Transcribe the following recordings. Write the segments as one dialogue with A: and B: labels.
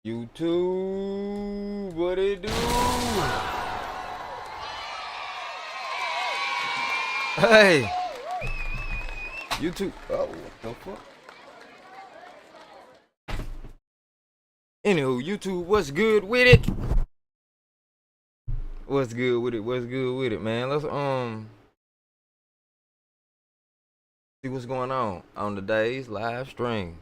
A: YouTube, what it do? Hey, YouTube. Oh, what the fuck? Anywho, YouTube, what's good with it? What's good with it? What's good with it, man? Let's see what's going on today's live stream.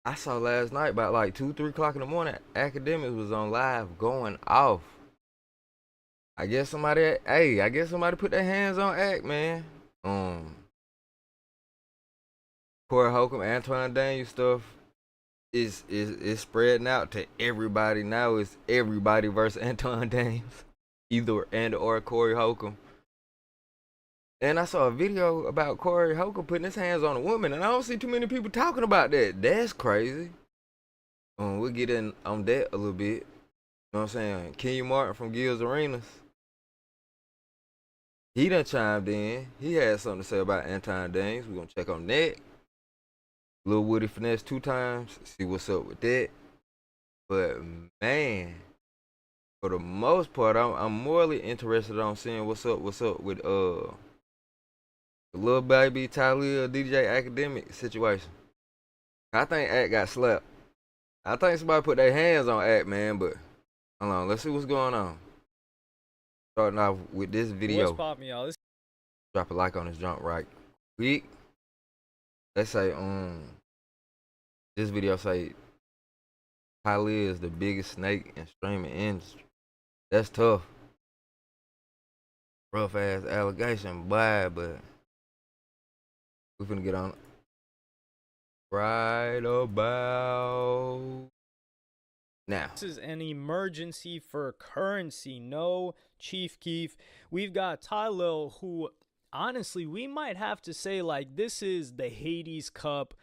A: I saw last night about like 2-3 o'clock in the morning, Akademiks was on live going off. I guess somebody put their hands on Ak, man. Kmart Anton Daniels stuff is spreading out to everybody now. It's everybody versus Anton Daniels, either and or Corey Holcomb. And I saw a video about Corey Holcomb putting his hands on a woman, and I don't see too many people talking about that. That's crazy. We'll get in on that a little bit. You know what I'm saying? King Martin from Gills Arenas, he done chimed in. He had something to say about Anton Daniels. We're gonna check on that. Lil Woody Finesse2tymes, see what's up with that. But man, for the most part, I'm morely interested on seeing what's up with the little baby Tylil DJ Akademiks situation. I think Ak got slapped. I think somebody put their hands on Ak, man, but hold on, let's see what's going on. Starting off with this video.
B: What's poppin', y'all?
A: Drop a like on this jump right quick. Let's say this video say Tylil is the biggest snake in streaming industry. That's tough. Rough ass allegation, boy, but we finna get on it right about now.
B: This is an emergency for currency. No, Chief Keef. We've got Tylil, who honestly we might have to say like this is the Hades Cup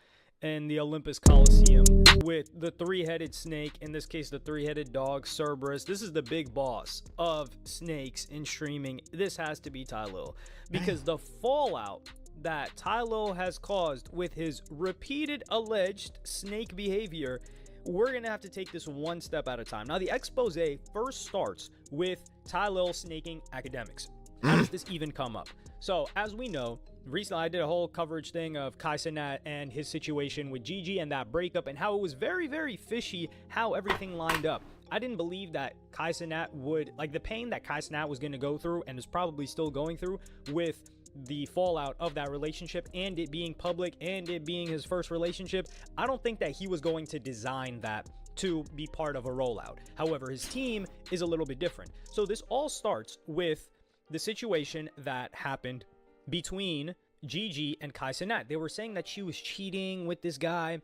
B: and the Olympus Coliseum with the three-headed snake, in this case the three-headed dog Cerberus. This is the big boss of snakes in streaming. This has to be Tylil, because the fallout that Tylil has caused with his repeated alleged snake behavior, we're gonna have to take this one step at a time. Now the expose first starts with Tylil snaking Akademiks. How does this even come up? So as we know, recently I did a whole coverage thing of CASHAPP and his situation with Gigi and that breakup, and how it was very, very fishy how everything lined up. I didn't believe that CASHAPP would, like the pain that CASHAPP was going to go through and is probably still going through with the fallout of that relationship and it being public and it being his first relationship. I don't think that he was going to design that to be part of a rollout. However, his team is a little bit different. So this all starts with the situation that happened between Gigi and CASHAPP. They were saying that she was cheating with this guy,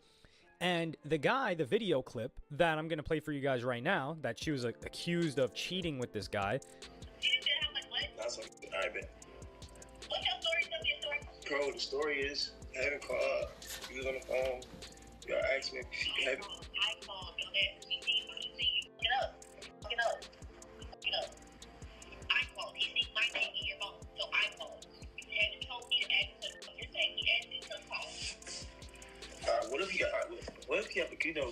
B: and the guy, the video clip that I'm going to play for you guys right now, that she was accused of cheating with this guy.
C: That's like, all right, bet. What's your story? Tell me your story. Bro, the story is, I haven't called. He was on the phone. Y'all asked me if she had. I called. She seen what she seen. Get up. Get up. Get up. I called. He seen my name in your phone, so I called. You hadn't told me to ask him. You're saying he asked you to call. What if he got, what if he have, you know,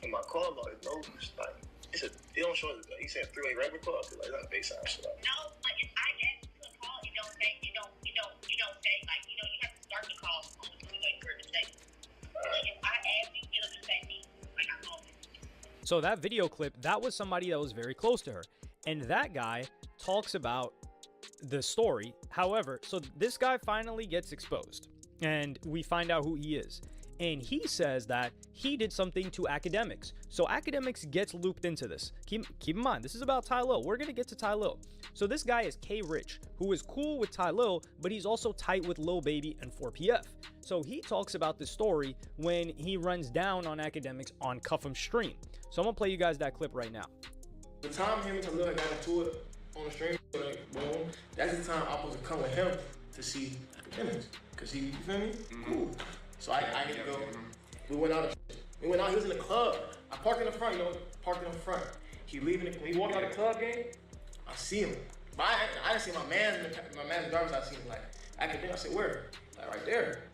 C: in my call log, it knows, like, it's a, it don't show, he said 3-way regular call, like, that's a FaceTime shit. No, like, if I ask you to call, it don't say, you don't say, like, you know, you have to start the call on the 3-way for it to say. Like, if I ask you, it'll just say me, like, I called you.
B: So that video clip, that was somebody that was very close to her. And that guy talks about the story. However, so this guy finally gets exposed and we find out who he is. And he says that he did something to Akademiks. So Akademiks gets looped into this. Keep in mind, this is about Tylil. We're going to get to Tylil. So this guy is K Rich, who is cool with Tylil, but he's also tight with Lil Baby and 4PF. So he talks about this story when he runs down on Akademiks on Cuff'em stream. So I'm going to play you guys that clip right now.
D: The time him and Tylil got into it on the stream, like, boom, that's the time I was supposed to come with him to see Akademiks. Because he, you feel me? Cool. So I get to go. We went out. He was in the club. I parked in the front, parked in the front. He leaving. When he walked out of the club game, I see him. But I didn't see my man's driver's. I seen him like Akademiks. I said, where? Like right there.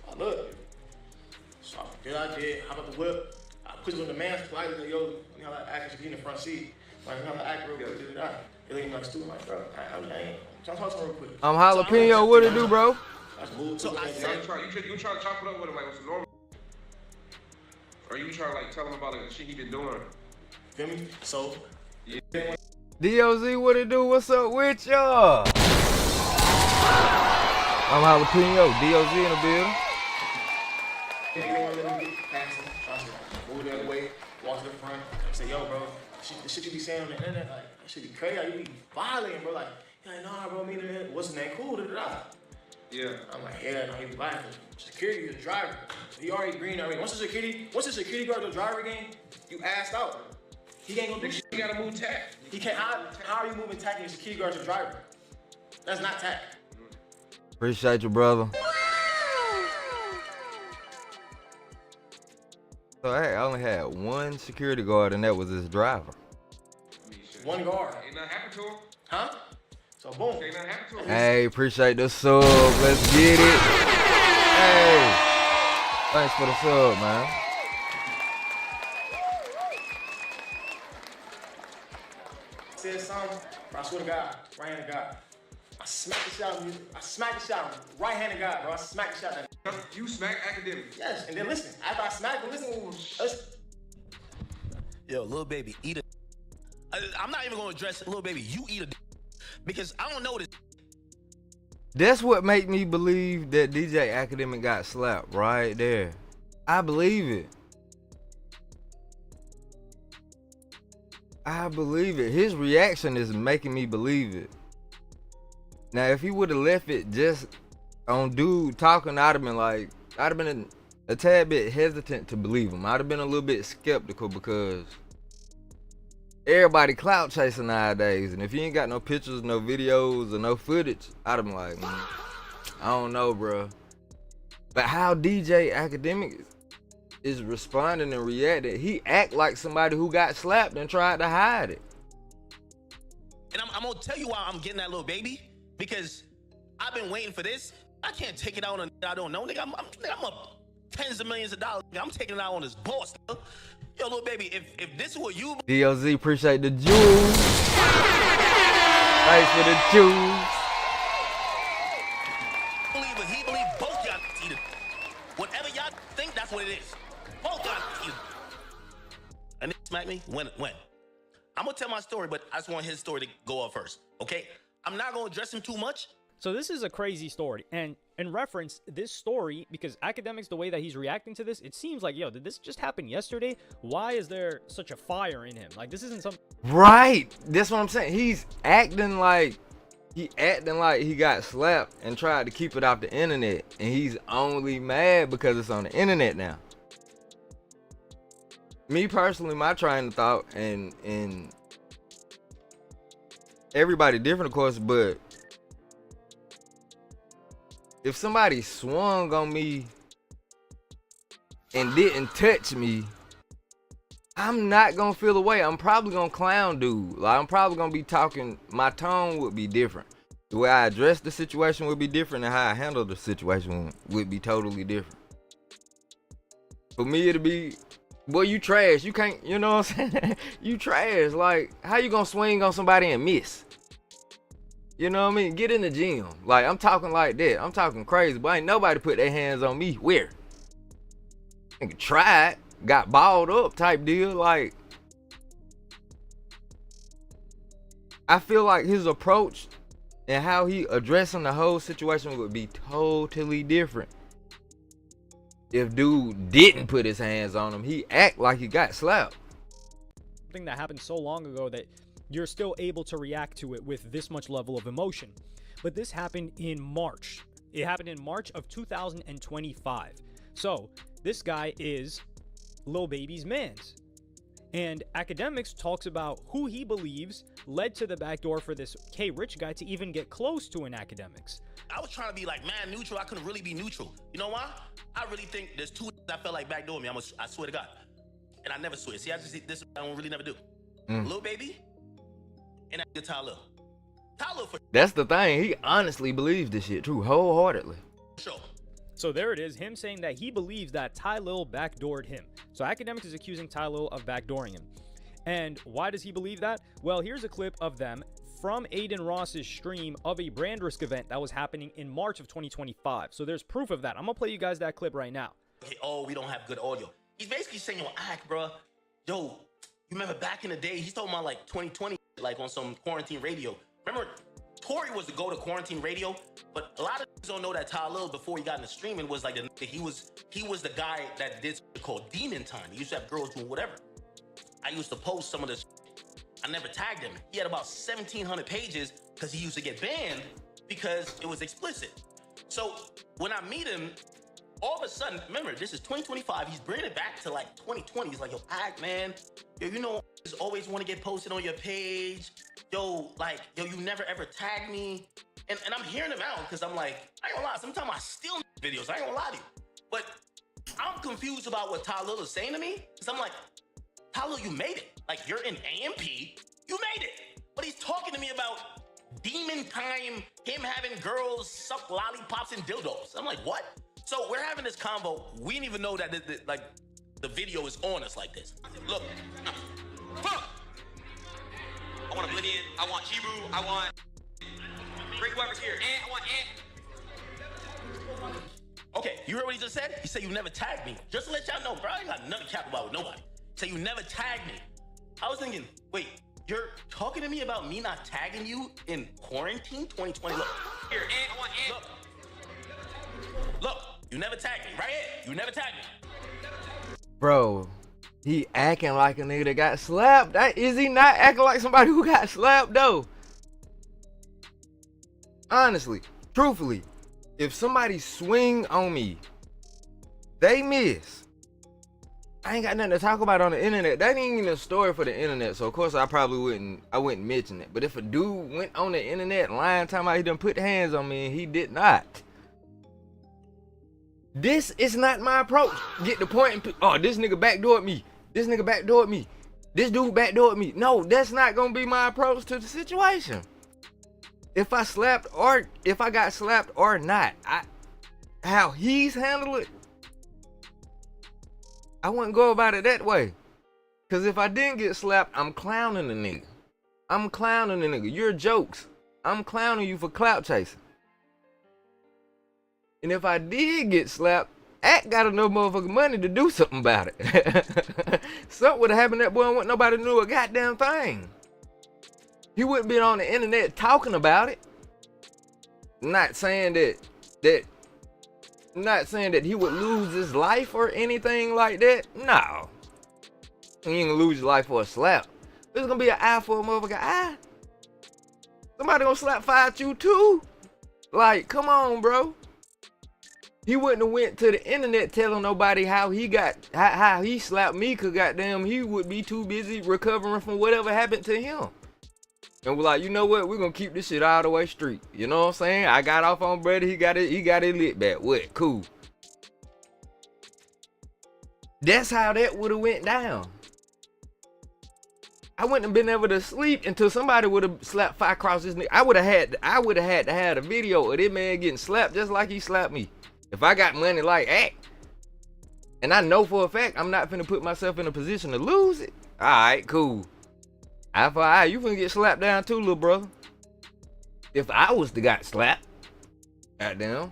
D: So I looked. So I did. How about the whip? I Because when the man's polite, like, yo, you know, like, acting should be in the front seat. Like, you know, like, act real good, They leave me like stupid, like, bro, I'm talking to him real quick.
A: I'm jalapeno, what it do, bro?
D: That's bull.
E: So I said, you try to chop it up with him like what's normal? Or you try to like tell him about the shit he been doing?
D: Feel me? So,
E: yeah.
A: DOZ, what it do? What's up with y'all? I'm jalapeno, DOZ in the building.
D: Move the other way, walk to the front, say, yo, bro, the shit you be saying on the internet, like, that shit be crazy. Like, you be violating, bro. Like, nah, bro, me and him, what's his name? Cool,
E: Yeah.
D: I'm like, yeah, no, he be lying. Security is a driver. So he already green already. Once the security guard the driver game, you assed out. He ain't gonna do shit.
E: You gotta move tack.
D: He can't. How are you moving tack and your security guard's a driver? That's not tack.
A: Appreciate you, brother. So hey, I only had one security guard, and that was his driver.
D: One guard.
E: Ain't nothing happened to him.
D: Huh? So boom.
E: Ain't nothing happened to him.
A: Hey, appreciate the sub. Let's get it. Hey, thanks for the sub, man.
D: Said something, bro, I swear to God, right-handed God. I smacked the shot out of you. I smacked the shot out of him. Right-handed God, bro. I smacked the shot out of him.
E: You smack Akademiks.
D: Yes, and then listen. After I smacked him, listen.
F: Yo, little baby, eat a. I'm not even gonna address it, little baby. You eat a, because I don't know this.
A: That's what make me believe that DJ Akademiks got slapped right there. I believe it. I believe it. His reaction is making me believe it. Now, if he would have left it just on dude talking, I'd have been a tad bit hesitant to believe him. I'd have been a little bit skeptical because everybody clout chasing nowadays, and if you ain't got no pictures, no videos, or no footage, I'd have been like, I don't know, bro. But how DJ Akademiks is responding and reacting, he act like somebody who got slapped and tried to hide it.
F: And I'm gonna tell you why I'm getting that little baby, because I've been waiting for this. I can't take it out on a I don't know, nigga. I'm up tens of millions of dollars. I'm taking it out on this boss, nigga. Yo, little baby, if this is what you
A: DOZ, appreciate the jewels. Thanks for the jewels.
F: believe, but he believe both y'all eat it. Whatever y'all think, that's what it is. Both y'all eat it. And they smack me? When? I'm gonna tell my story, but I just want his story to go up first, okay? I'm not gonna address him too much.
B: So this is a crazy story, and in reference this story, because Akademiks, the way that he's reacting to this, it seems like, yo, did this just happen yesterday? Why is there such a fire in him? Like, this isn't some
A: Right, that's what I'm saying. He's acting like he got slapped and tried to keep it off the internet, and he's only mad because it's on the internet now. Me personally, my train of thought, and everybody different, of course, but if somebody swung on me and didn't touch me, I'm not gonna feel away. I'm probably gonna clown dude. Like, I'm probably gonna be talking, my tone would be different. The way I address the situation would be different, and how I handle the situation would be totally different. For me, it'd be, boy, you trash. You can't, you know what I'm saying? You trash. Like, how you gonna swing on somebody and miss? You know what I mean? Get in the gym. Like, I'm talking like that. I'm talking crazy, but ain't nobody put their hands on me. Where? Nigga tried, got balled up type deal. Like, I feel like his approach and how he addressing the whole situation would be totally different if dude didn't put his hands on him. He act like he got slapped.
B: something that happened so long ago that you're still able to react to it with this much level of emotion. But this happened in March. It happened in March of 2025. So this guy is Lil Baby's mans. And Akademiks talks about who he believes led to the backdoor for this K Rich guy to even get close to an Akademiks.
F: I was trying to be like man neutral. I couldn't really be neutral. You know why? I really think there's two I felt like backdoor me. I swear to God. And I never swear. See, this I don't really never do. Lil Baby and Tylil. Tylil for
A: That's the thing. He honestly believes this shit too, wholeheartedly.
F: sure.
B: So there it is, him saying that he believes that Tylil backdoored him. So Akademiks is accusing Tylil of backdooring him. And why does he believe that? Well, here's a clip of them from Aiden Ross's stream of a brand risk event that was happening in March of 2025. So there's proof of that. I'm gonna play you guys that clip right now.
F: Okay, oh, we don't have good audio. He's basically saying, yo, act, bro. Yo, you remember back in the day, he's talking about like 2020, like on some quarantine radio. Remember, Tory was the go to quarantine radio, but a lot of people don't know that Tylil, before he got into streaming, was like he was the guy that did something called Demon Time. He used to have girls doing whatever. I used to post some of this. I never tagged him. He had about 1,700 pages because he used to get banned because it was explicit. So when I meet him, all of a sudden, remember, this is 2025. He's bringing it back to like 2020. He's like, yo, act, man. Yo, you know, I always want to get posted on your page. Yo, like, yo, you never ever tag me. And I'm hearing him out because I'm like, I ain't gonna lie. Sometimes I steal videos. I ain't gonna lie to you. But I'm confused about what Tylil is saying to me because I'm like, Tylil, you made it. Like, you're in AMP. You made it. But he's talking to me about demon time, him having girls suck lollipops and dildos. I'm like, what? So we're having this convo. We didn't even know that the video is on us like this. Look.
G: I want Oblivion. I want Hebrew. I want... Bring whoever's here. And I want Ant.
F: Okay, you heard what he just said? He said you never tagged me. Just to let y'all know, bro, I ain't got nothing to cap about with nobody. He said you never tagged me. I was thinking, wait, you're talking to me about me not tagging you in quarantine 2020? Look.
G: Here, Ant. I want Ant.
F: Look, you never tagged me, right here. You never tagged me.
A: Bro, he acting like a nigga that got slapped. Is he not acting like somebody who got slapped though? Honestly, truthfully, if somebody swing on me, they miss. I ain't got nothing to talk about on the internet. That ain't even a story for the internet, so of course I wouldn't mention it. But if a dude went on the internet lying, talking about he done put hands on me and he did not, this is not my approach. Get the point and oh, this nigga backdoored me. This nigga backdoored me. This dude backdoored me. No, that's not gonna be my approach to the situation. If I slapped or if I got slapped or not, how he's handled it, I wouldn't go about it that way. Cause if I didn't get slapped, I'm clowning the nigga. I'm clowning the nigga. You're jokes. I'm clowning you for clout chasing. And if I did get slapped, Act got enough motherfucking money to do something about it. Something would have happened to that boy and nobody knew a goddamn thing. He wouldn't been on the internet talking about it. Not saying that he would lose his life or anything like that. No. He ain't gonna lose his life for a slap. There's gonna be an eye for a motherfucker eye. Somebody gonna slap fight you too. Like, come on, bro. He wouldn't have went to the internet telling nobody how he slapped me, cause goddamn he would be too busy recovering from whatever happened to him. And we're like, you know what? We're gonna keep this shit all the way straight. You know what I'm saying? I got off on brother, he got it lit back. What? Cool. That's how that would have went down. I wouldn't have been able to sleep until somebody would have slapped fire across this nigga. I would have had to have a video of this man getting slapped just like he slapped me. If I got money like Act, and I know for a fact I'm not finna put myself in a position to lose it. Alright, cool. Eye for eye, you finna get slapped down too, little brother. If I was the got slapped, goddamn.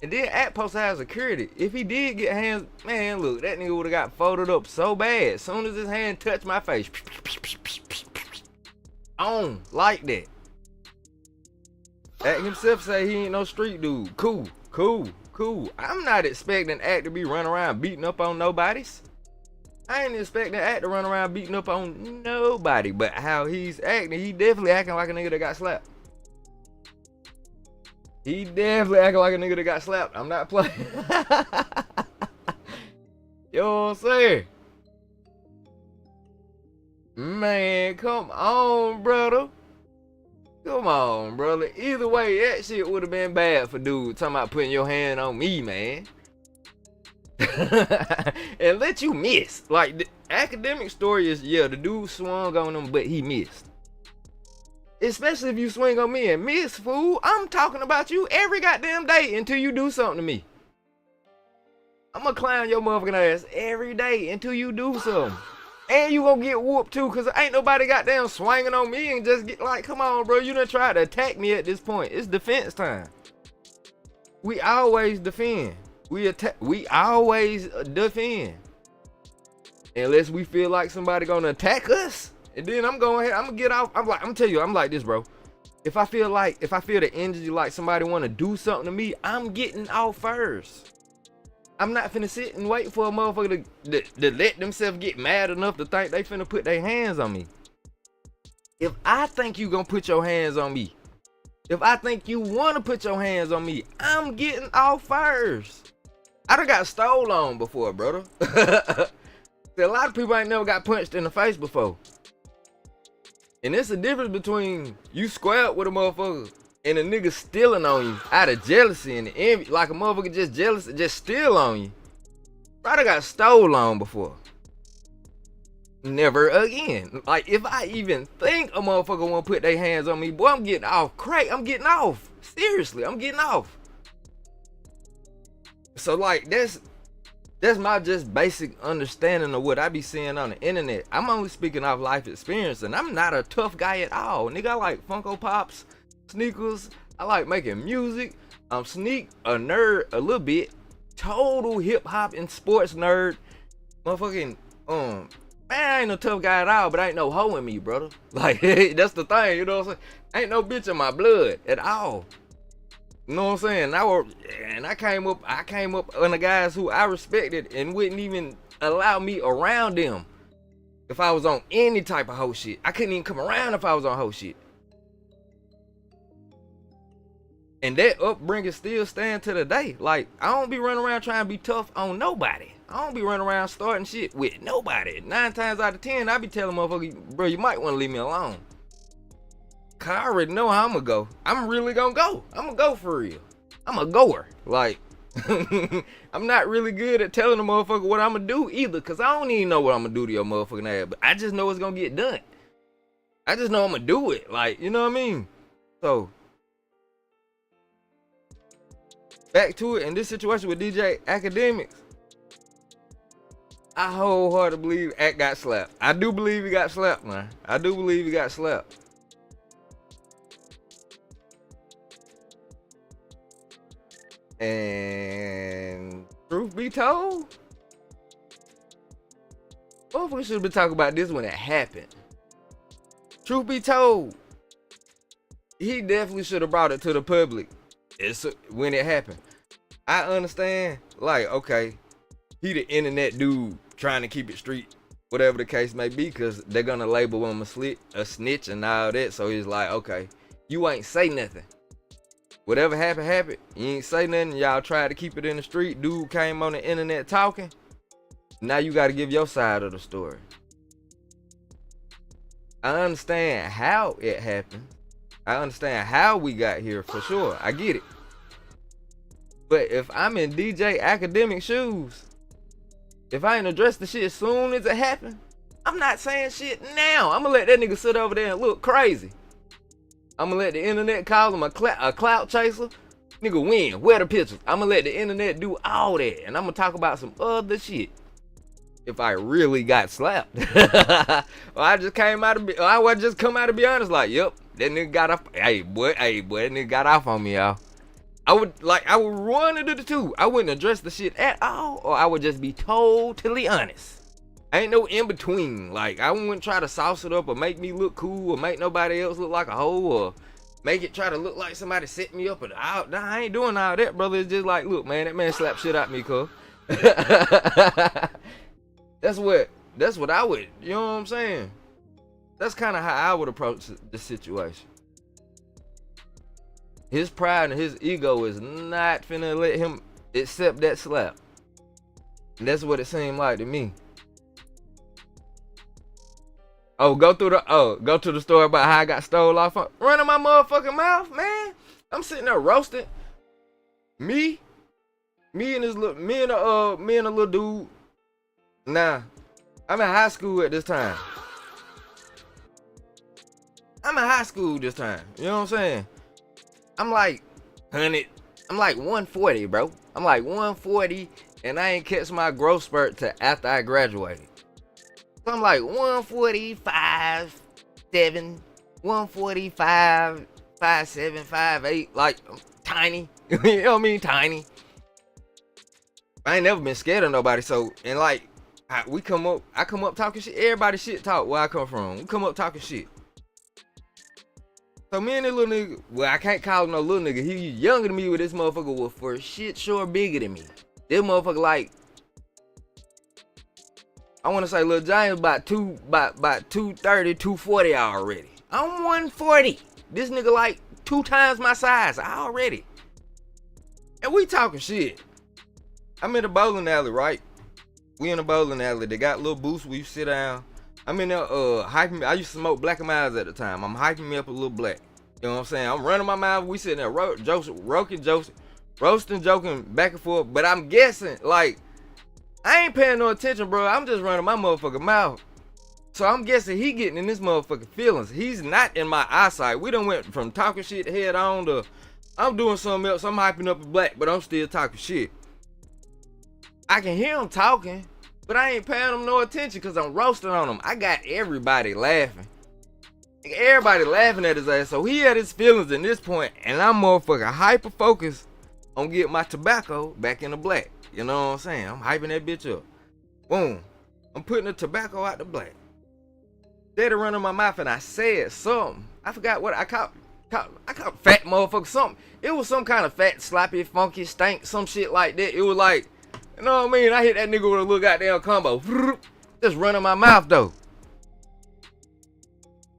A: And then Act supposed to have security. If he did get hands, man, look, that nigga would have got folded up so bad. As soon as his hand touched my face, on like that. Act himself say he ain't no street dude. Cool. I'm not expecting Act to be running around beating up on nobodies. I ain't expecting Act to run around beating up on nobody. But how he's acting, he definitely acting like a nigga that got slapped. He definitely acting like a nigga that got slapped. I'm not playing. You know what I'm saying? Man, come on, brother. Come on, brother. Either way, that shit would have been bad for dude talking about putting your hand on me, man. And let you miss. Like, the academic story is, yeah, the dude swung on him, but he missed. Especially if you swing on me and miss, fool. I'm talking about you every goddamn day until you do something to me. I'm gonna clown your motherfucking ass every day until you do something. And you gonna get whooped too, cause ain't nobody goddamn swinging on me and just get like, come on, bro, you done tried to attack me at this point. It's defense time. We always defend. We always defend. Unless we feel like somebody gonna attack us. And then I'm gonna get off. I'm telling you, I'm like this, bro. If I feel the energy like somebody wanna do something to me, I'm getting off first. I'm not finna sit and wait for a motherfucker to let themselves get mad enough to think they finna put their hands on me. If I think you gonna put your hands on me, if I think you wanna put your hands on me, I'm getting off first. I done got stole on before, brother. A lot of people ain't never got punched in the face before. And it's a difference between you squared with a motherfucker and a nigga stealing on you out of jealousy and envy, like a motherfucker just jealous, just steal on you. Bro, I got stole on before. Never again. Like, if I even think a motherfucker wanna put their hands on me, boy, I'm getting off crack. I'm getting off. Seriously, I'm getting off. So, like, that's my just basic understanding of what I be seeing on the internet. I'm only speaking off life experience, and I'm not a tough guy at all. Nigga, I like Funko Pops, sneakers. I like making music. I'm a nerd a little bit. Total hip hop and sports nerd. Motherfucking man, I ain't no tough guy at all, but ain't no hoe in me, brother. Like, that's the thing, you know what I'm saying? Ain't no bitch in my blood at all. You know what I'm saying? I came up on the guys who I respected and wouldn't even allow me around them if I was on any type of hoe shit. I couldn't even come around if I was on hoe shit. And that upbringing still stand to the day. Like, I don't be running around trying to be tough on nobody. I don't be running around starting shit with nobody. 9 times out of 10, I be telling motherfuckers, bro, you might want to leave me alone. Cause I already know how I'm gonna go. I'm really gonna go. I'm gonna go for real. I'm a goer. Like, I'm not really good at telling a motherfucker what I'm gonna do either, cause I don't even know what I'm gonna do to your motherfucking ass. But I just know it's gonna get done. I just know I'm gonna do it. Like, you know what I mean? So, back to it, in this situation with DJ Akademiks, I wholeheartedly believe Ak got slapped. I do believe he got slapped, man. I do believe he got slapped. And truth be told, motherfuckers should have been talking about this when it happened. Truth be told, he definitely should have brought it to the public when it happened. I understand, like, okay, he the internet dude trying to keep it street, whatever the case may be, because they're gonna label him a snitch and all that. So he's like, okay, you ain't say nothing. Whatever happened. You ain't say nothing. Y'all tried to keep it in the street. Dude came on the internet talking. Now you got to give your side of the story. I understand how it happened. I understand how we got here for sure. I get it. But if I'm in DJ Akademiks shoes, if I ain't address the shit as soon as it happened, I'm not saying shit now. I'm going to let that nigga sit over there and look crazy. I'm gonna let the internet call him a clout chaser. Nigga win. Wear the pictures. I'm gonna let the internet do all that. And I'm gonna talk about some other shit. If I really got slapped. Or I just come out to be honest, like, yep, that nigga got off. Hey boy, that nigga got off on me, y'all. I would one of the two. I wouldn't address the shit at all, or I would just be totally honest. Ain't no in between. Like, I wouldn't try to sauce it up or make me look cool or make nobody else look like a hoe or make it try to look like somebody set me up. I ain't doing all that, brother. It's just like, look, man, that man slapped shit out me, cuz. That's what I would, you know what I'm saying? That's kind of how I would approach the situation. His pride and his ego is not finna let him accept that slap. And that's what it seemed like to me. Go to the story about how I got stole off. Running my motherfucking mouth, man. I'm sitting there roasting. Me and a little dude. Nah, I'm in high school at this time. You know what I'm saying? I'm like 140, bro. I'm like 140 and I ain't catch my growth spurt till after I graduated. So I'm like 145, 7, 145, 5'7", 5'8", like tiny. You know what I mean? Tiny. I ain't never been scared of nobody. So, and like, I come up talking shit. Everybody shit talk where I come from. We come up talking shit. So me and this little nigga, well, I can't call him no little nigga. He younger than me, but this motherfucker was for shit sure bigger than me. This motherfucker like, I want to say Lil James about 230, 240 already. I'm 140. This nigga like 2 times my size already. And we talking shit. I'm in the bowling alley, right? We in the bowling alley. They got little booths where you sit down. I'm in there hyping me. I used to smoke Black and Miles at the time. I'm hyping me up a little black. You know what I'm saying? I'm running my mouth. We sitting there roasting, joking back and forth. But I'm guessing, like, I ain't paying no attention, bro. I'm just running my motherfucking mouth. So I'm guessing he getting in this motherfucking feelings. He's not in my eyesight. We done went from talking shit head on to I'm doing something else. I'm hyping up a black, but I'm still talking shit. I can hear him talking, but I ain't paying him no attention because I'm roasting on him. I got everybody laughing. Everybody laughing at his ass. So he had his feelings in this point, and I'm motherfucking hyper focused on getting my tobacco back in the black. You know what I'm saying? I'm hyping that bitch up. Boom. I'm putting the tobacco out the black. Instead of running my mouth and I said something. I forgot what I caught fat motherfucker something. It was some kind of fat, sloppy, funky, stank, some shit like that. It was like, you know what I mean? I hit that nigga with a little goddamn combo. Just running my mouth though.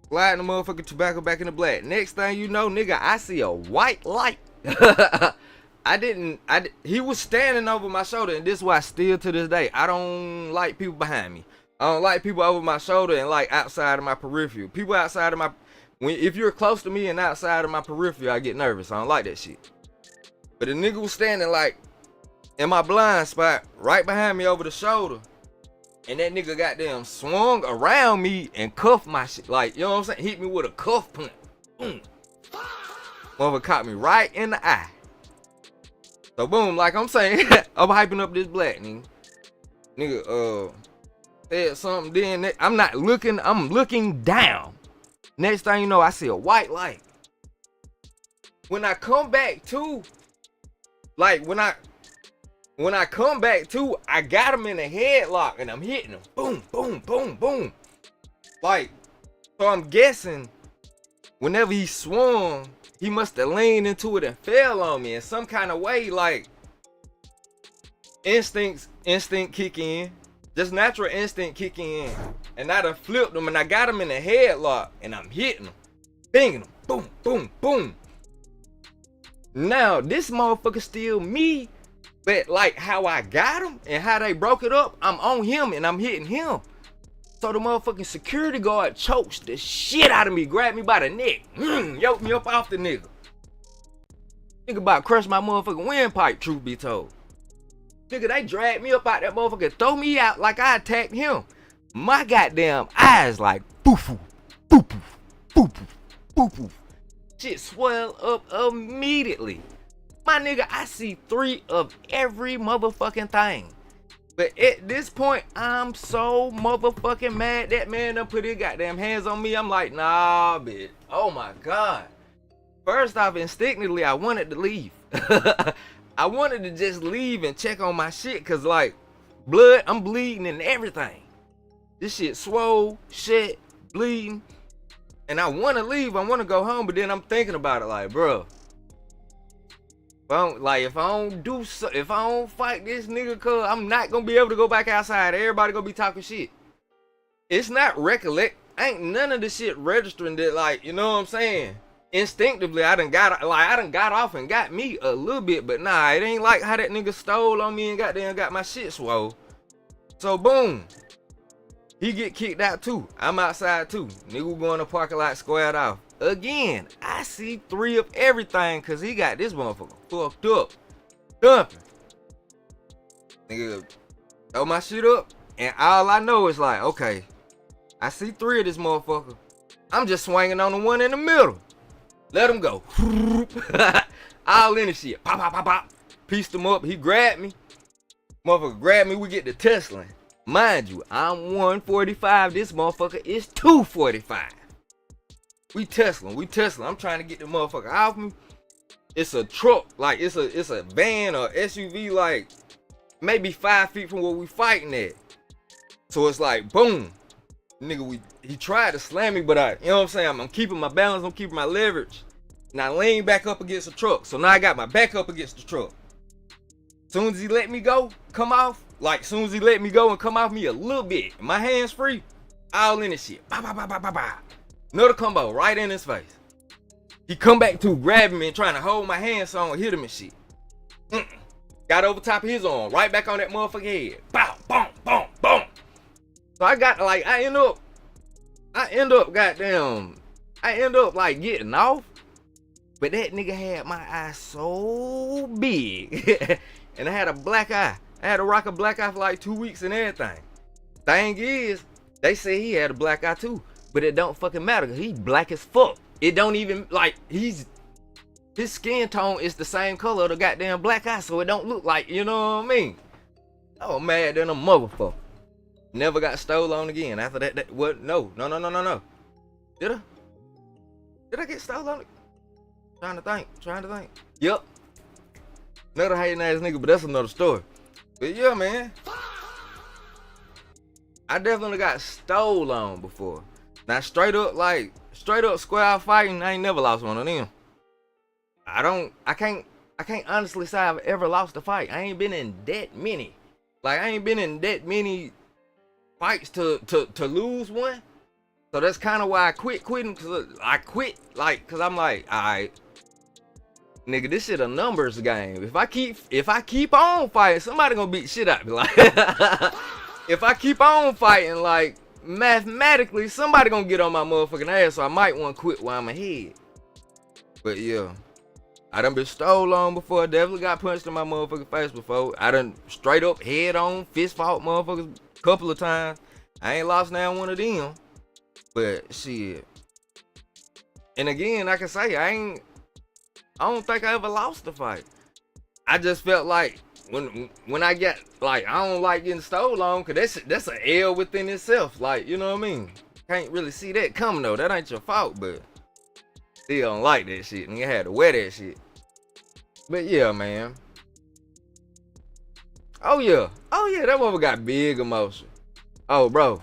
A: Sliding the motherfucking tobacco back in the black. Next thing you know, nigga, I see a white light. He was standing over my shoulder, and this is why still to this day, I don't like people behind me. I don't like people over my shoulder and like outside of my peripheral. People outside of my, if you're close to me and outside of my peripheral, I get nervous. I don't like that shit. But the nigga was standing like in my blind spot, right behind me over the shoulder. And that nigga goddamn swung around me and cuffed my shit. Like, you know what I'm saying? Hit me with a cuff punch. Motherfucker caught me right in the eye. So boom, like I'm saying, I'm hyping up this black nigga. Nigga, said something, then I'm not looking, I'm looking down. Next thing you know, I see a white light. When I come back to, like when I come back to, I got him in a headlock and I'm hitting him. Boom, boom, boom, boom. Like, so I'm guessing whenever he swung, he must have leaned into it and fell on me in some kind of way. Like, instinct kick in. Just natural instinct kick in. And I done flipped him and I got him in a headlock and I'm hitting him. Banging him. Boom, boom, boom. Now, this motherfucker still me. But like how I got him and how they broke it up, I'm on him and I'm hitting him. So the motherfucking security guard chokes the shit out of me, grabbed me by the neck, yoked me up off the nigga. Think about crush my motherfucking windpipe, truth be told. Nigga, they dragged me up out that motherfucker, throw me out like I attacked him. My goddamn eyes like boo-foo, boo-foo, boo-foo, boo-foo. Shit swell up immediately. My nigga, I see 3 of every motherfucking thing. But at this point, I'm so motherfucking mad. That man done put his goddamn hands on me. I'm like, nah, bitch. Oh my God. First off, instinctively, I wanted to leave. I wanted to just leave and check on my shit. Cause like, blood, I'm bleeding and everything. This shit swole, shit, bleeding. And I want to leave. I want to go home. But then I'm thinking about it like, bro. If I don't fight this nigga, cuz I'm not gonna be able to go back outside. Everybody gonna be talking shit. It's not recollect. Ain't none of this shit registering that, like, you know what I'm saying? Instinctively, I done got off and got me a little bit, but nah, it ain't like how that nigga stole on me and got my shit swole. So boom, he get kicked out too. I'm outside too. Nigga going to parking lot squared off. Again, I see 3 of everything because he got this motherfucker fucked up. Dumping. Nigga, throw my shit up. And all I know is like, okay, I see 3 of this motherfucker. I'm just swinging on the one in the middle. Let him go. All in the shit. Pop, pop, pop, pop. Pieced him up. He grabbed me. Motherfucker grab me, we get to tussling. Mind you, I'm 145. This motherfucker is 245. We tussling. I'm trying to get the motherfucker off me. It's a truck, like it's a van or SUV, like maybe 5 feet from where we fighting at. So it's like boom, nigga. He tried to slam me, but you know what I'm saying? I'm keeping my balance, I'm keeping my leverage. And I lean back up against the truck. So now I got my back up against the truck. Soon as he let me go, come off, like soon as he let me go and come off me a little bit, my hands free, all in this shit. Bah, bah, bah, bah, bah, bah. Another combo right in his face. He come back to grabbing me and trying to hold my hand so I don't hit him and shit. Got over top of his arm, right back on that motherfucker head. Bow, boom, boom, boom. So I got like, I end up like getting off. But that nigga had my eye so big. And I had a black eye. I had to rock a black eye for like 2 weeks and everything. Thing is, they say he had a black eye too. But it don't fucking matter because he black as fuck. It don't even, like, his skin tone is the same color of the goddamn black eye. So it don't look like, you know what I mean? Oh, mad than a motherfucker. Never got stole on again. After that, what? No. Did I get stolen on? Trying to think. Yep. Another hating ass nigga, but that's another story. But yeah, man. I definitely got stole on before. Now straight up square fighting, I ain't never lost one of them. I can't honestly say I've ever lost a fight. I ain't been in that many. Like I ain't been in that many fights to lose one. So that's kind of why I quitting, cause I quit cause I'm like, alright, nigga, this shit a numbers game. If I keep on fighting, somebody gonna beat shit out me. Like, if I keep on fighting, like mathematically, somebody gonna get on my motherfucking ass. So I might want to quit while I'm ahead. But yeah, I done been stole on before. Definitely got punched in my motherfucking face before. I done straight up head on fist fought motherfuckers a couple of times. I ain't lost now one of them. But shit. And again, I can say I don't think I ever lost a fight. I just felt like when I get like, I don't like getting stole on, cause that's an L within itself. Like, you know what I mean? Can't really see that coming though. That ain't your fault, but still don't like that shit. And you had to wear that shit. But yeah, man. Oh yeah, that mother got big emotion. Oh bro,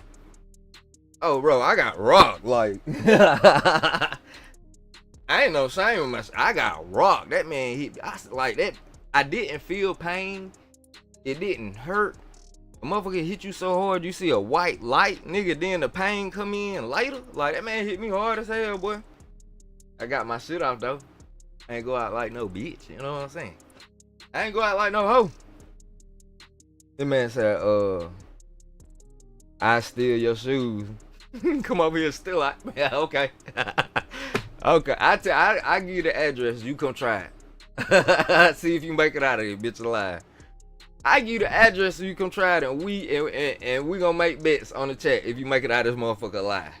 A: I got rocked. Like, I ain't no shame in myself. I got rocked. That man hit me. Like that. I didn't feel pain. It didn't hurt. A motherfucker hit you so hard you see a white light, nigga. Then the pain come in later. Like that man hit me hard as hell, boy. I got my shit off though. I ain't go out like no bitch. You know what I'm saying? I ain't go out like no hoe. The man said, I steal your shoes. Come over here and steal it. Yeah, okay. Okay. I give you the address. You come try it. See if you make it out of here, bitch alive. I give you the address so you come try it, and we gonna make bets on the chat if you make it out of this motherfucker alive.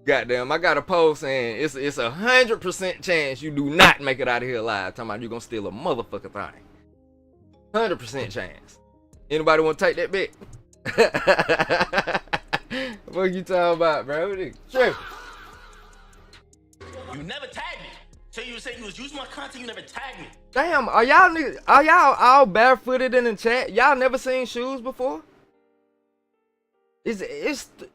A: Goddamn, I got a post saying it's 100% chance you do not make it out of here alive. Talking about you gonna steal a motherfucker thing. 100% chance. Anybody want to take that bet? What you talking about, bro? Sure.
F: You never tagged me. So you say you was using my content, you never tagged me.
A: Damn, are y'all all barefooted in the chat? Y'all never seen shoes before? It's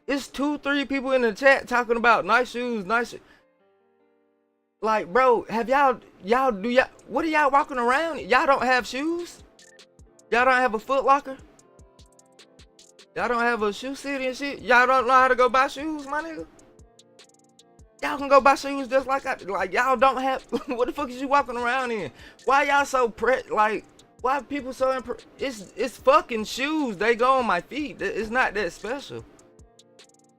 A: 2-3 people in the chat talking about nice shoes, Like, bro, what are y'all walking around? Y'all don't have shoes? Y'all don't have a Foot Locker? Y'all don't have a shoe city and shit? Y'all don't know how to go buy shoes, my nigga? Y'all can go buy shoes just like y'all don't have. What the fuck is you walking around in? Why y'all so why people so it's fucking shoes. They go on my feet. It's not that special.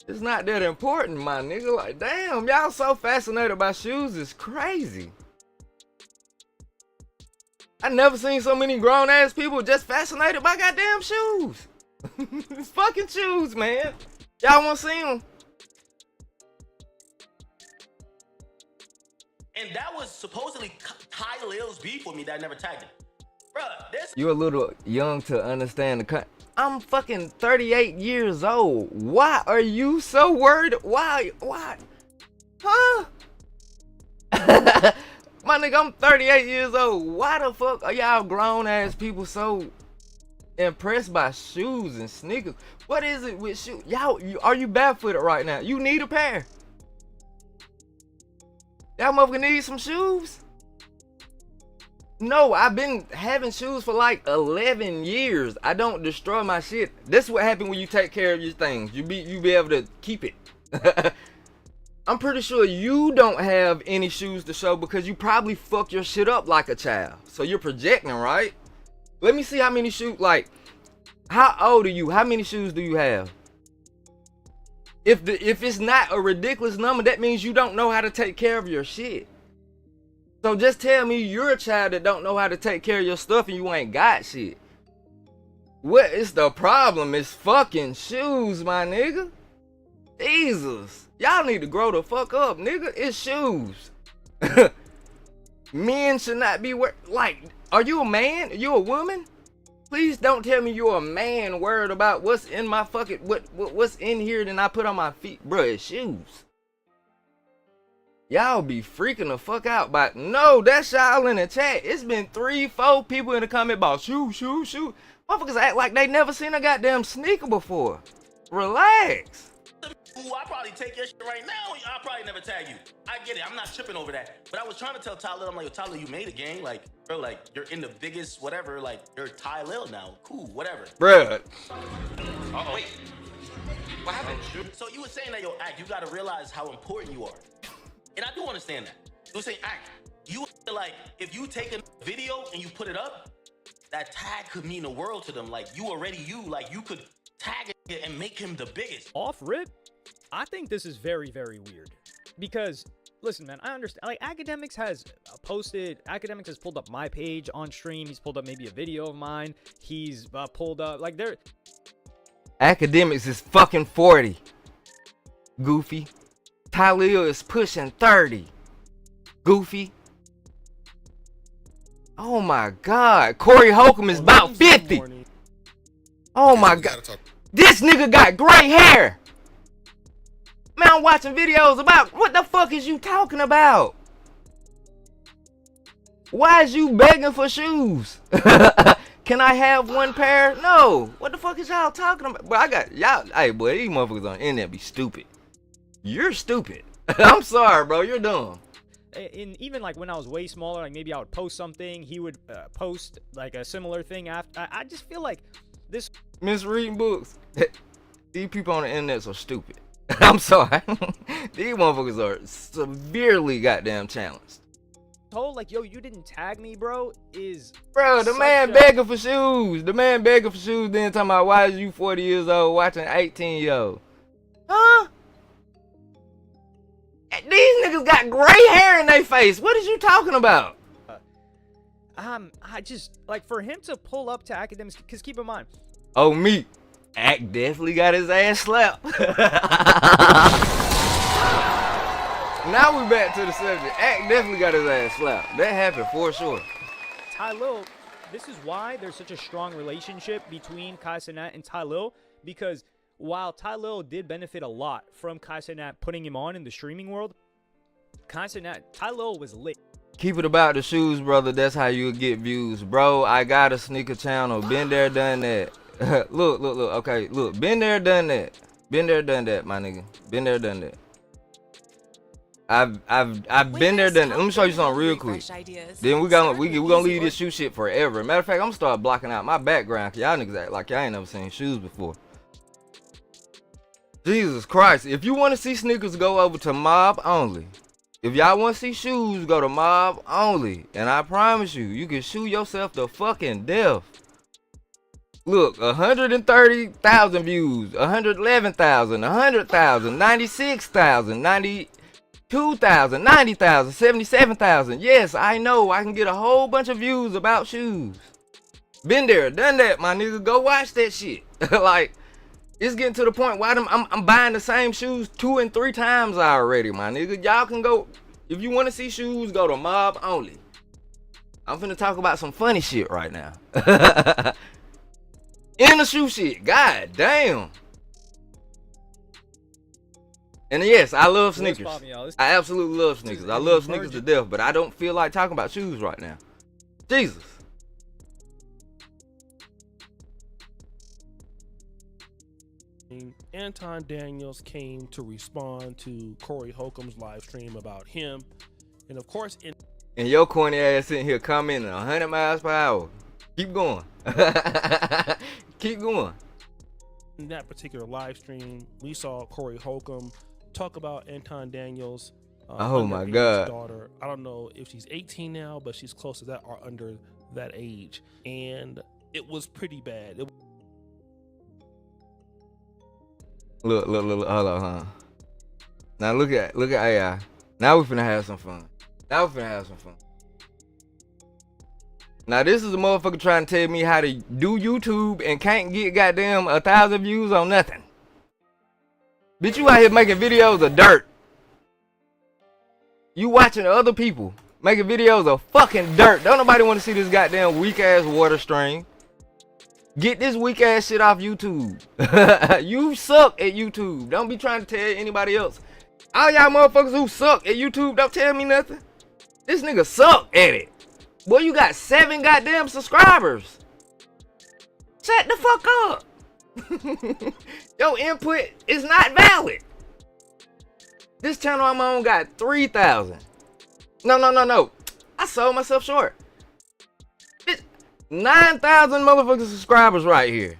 A: It's not that important, my nigga. Like, damn, y'all so fascinated by shoes. It's crazy. I never seen so many grown ass people just fascinated by goddamn shoes. It's fucking shoes, man. Y'all want to see them?
F: And that was supposedly Tylil's beef with me that I never tagged him. Bruh, this.
A: You're a little young to understand the I'm fucking 38 years old. Why are you so worried? Why? Huh? My nigga, I'm 38 years old. Why the fuck are y'all grown ass people so impressed by shoes and sneakers? What is it with shoes? Y'all, are you barefooted right now? You need a pair. Y'all motherfucker need some shoes? No, I've been having shoes for like 11 years. I don't destroy my shit. This is what happens when you take care of your things. You be able to keep it. I'm pretty sure you don't have any shoes to show because you probably fuck your shit up like a child. So you're projecting, right? Let me see how many shoes, like, how old are you? How many shoes do you have? If it's not a ridiculous number, that means you don't know how to take care of your shit. So just tell me you're a child that don't know how to take care of your stuff and you ain't got shit. What is the problem? It's fucking shoes, my nigga. Jesus. Y'all need to grow the fuck up, nigga. It's shoes. Men should not be like, are you a man? Are you a woman? Please don't tell me you're a man worried about what's in my fucking, what's in here than I put on my feet. Bruh, it's shoes. Y'all be freaking the fuck out by, no, that's y'all in the chat. It's been 3-4 people in the comment about shoe. Motherfuckers act like they never seen a goddamn sneaker before. Relax.
F: Ooh, I probably take your shit right now. I'll probably never tag you. I get it. I'm not tripping over that. But I was trying to tell Tylil, I'm like, yo, Tylil, you made a game. Like, bro, like, you're in the biggest whatever. Like, you're Tylil now. Cool, whatever.
A: Bruh.
G: Oh, wait. What happened?
F: So you were saying that, yo, Act, you got to realize how important you are. And I do understand that. You were saying, Act, you feel like if you take a video and you put it up, that tag could mean the world to them. Like, you already you. Like, you could tag it and make him the biggest.
B: Off rip, I think this is very, very weird. Because, listen, man, I understand. Like, Akademiks has Akademiks has pulled up my page on stream. He's pulled up maybe a video of mine. He's pulled up, like, there.
A: Akademiks is fucking 40. Goofy. Tylil is pushing 30. Goofy. Oh my god. Corey Holcomb is about 50. Oh my god. This nigga got gray hair. Man, I'm watching videos about what the fuck is you talking about? Why is you begging for shoes? Can I have one pair? No. What the fuck is y'all talking about? But I got y'all. Hey, boy, these motherfuckers on the internet be stupid. You're stupid. I'm sorry, bro. You're dumb.
B: And even like when I was way smaller, like maybe I would post something, he would post like a similar thing after. I just feel like this
A: misreading books. These people on the internet are stupid. I'm sorry. These motherfuckers are severely goddamn challenged.
B: whole like, yo, you didn't tag me, bro, is
A: bro, the man begging for shoes. The man begging for shoes, then talking about why is you 40 years old watching 18-year-old? Huh? These niggas got gray hair in their face. What is you talking about?
B: I just, like, for him to pull up to Akademiks, because keep in mind.
A: Oh, me. Ak definitely got his ass slapped. Now we back to the subject. Ak definitely got his ass slapped. That happened for sure.
B: Tylil, this is why there's such a strong relationship between CASHAPP and Tylil, because while Tylil did benefit a lot from CASHAPP putting him on in the streaming world, Tylil was lit.
A: Keep it about the shoes, brother. That's how you get views. Bro, I got a sneaker channel. Been there, done that. Look. Okay, look. Been there, done that. Been there, done that, my nigga. Been there, done that. I've been there, done that. Let me show you something real quick. Then we gonna leave this shoe shit forever. Matter of fact, I'm gonna start blocking out my background. Cause y'all niggas act like y'all ain't never seen shoes before. Jesus Christ. If you want to see sneakers, go over to Mob Only. If y'all want to see shoes, go to Mob Only. And I promise you, you can shoe yourself to fucking death. Look, 130,000 views, 111,000, 100,000, 96,000, 92,000, 90,000, 77,000. Yes, I know I can get a whole bunch of views about shoes. Been there, done that, my nigga. Go watch that shit. Like, it's getting to the point where I'm buying the same shoes 2 and 3 times already, my nigga. Y'all can go, if you want to see shoes, go to Mob Only. I'm finna talk about some funny shit right now. In the shoe shit. God damn. And yes, I love sneakers. I absolutely love sneakers. I love sneakers to death, but I don't feel like talking about shoes right now. Jesus.
H: Anton Daniels came to respond to Corey Holcomb's live stream about him. And of course,
A: and your corny ass sitting here commenting 100 miles per hour. Keep going. Keep going.
H: In that particular live stream, we saw Corey Holcomb talk about Anton Daniels.
A: Oh my God.
H: Daughter. I don't know if she's 18 now, but she's close to that or under that age. And it was pretty bad.
A: Look, hold on, huh? Now look at AI. Now we finna have some fun. Now this is a motherfucker trying to tell me how to do YouTube and can't get goddamn 1,000 views on nothing. Bitch, you out here making videos of dirt. You watching other people making videos of fucking dirt. Don't nobody want to see this goddamn weak ass water stream. Get this weak ass shit off YouTube. You suck at YouTube. Don't be trying to tell anybody else. All y'all motherfuckers who suck at YouTube, don't tell me nothing. This nigga suck at it. Boy, you got 7 goddamn subscribers. Shut the fuck up. Your input is not valid. This channel I'm on got 3,000. No. I sold myself short. 9,000 motherfucking subscribers right here.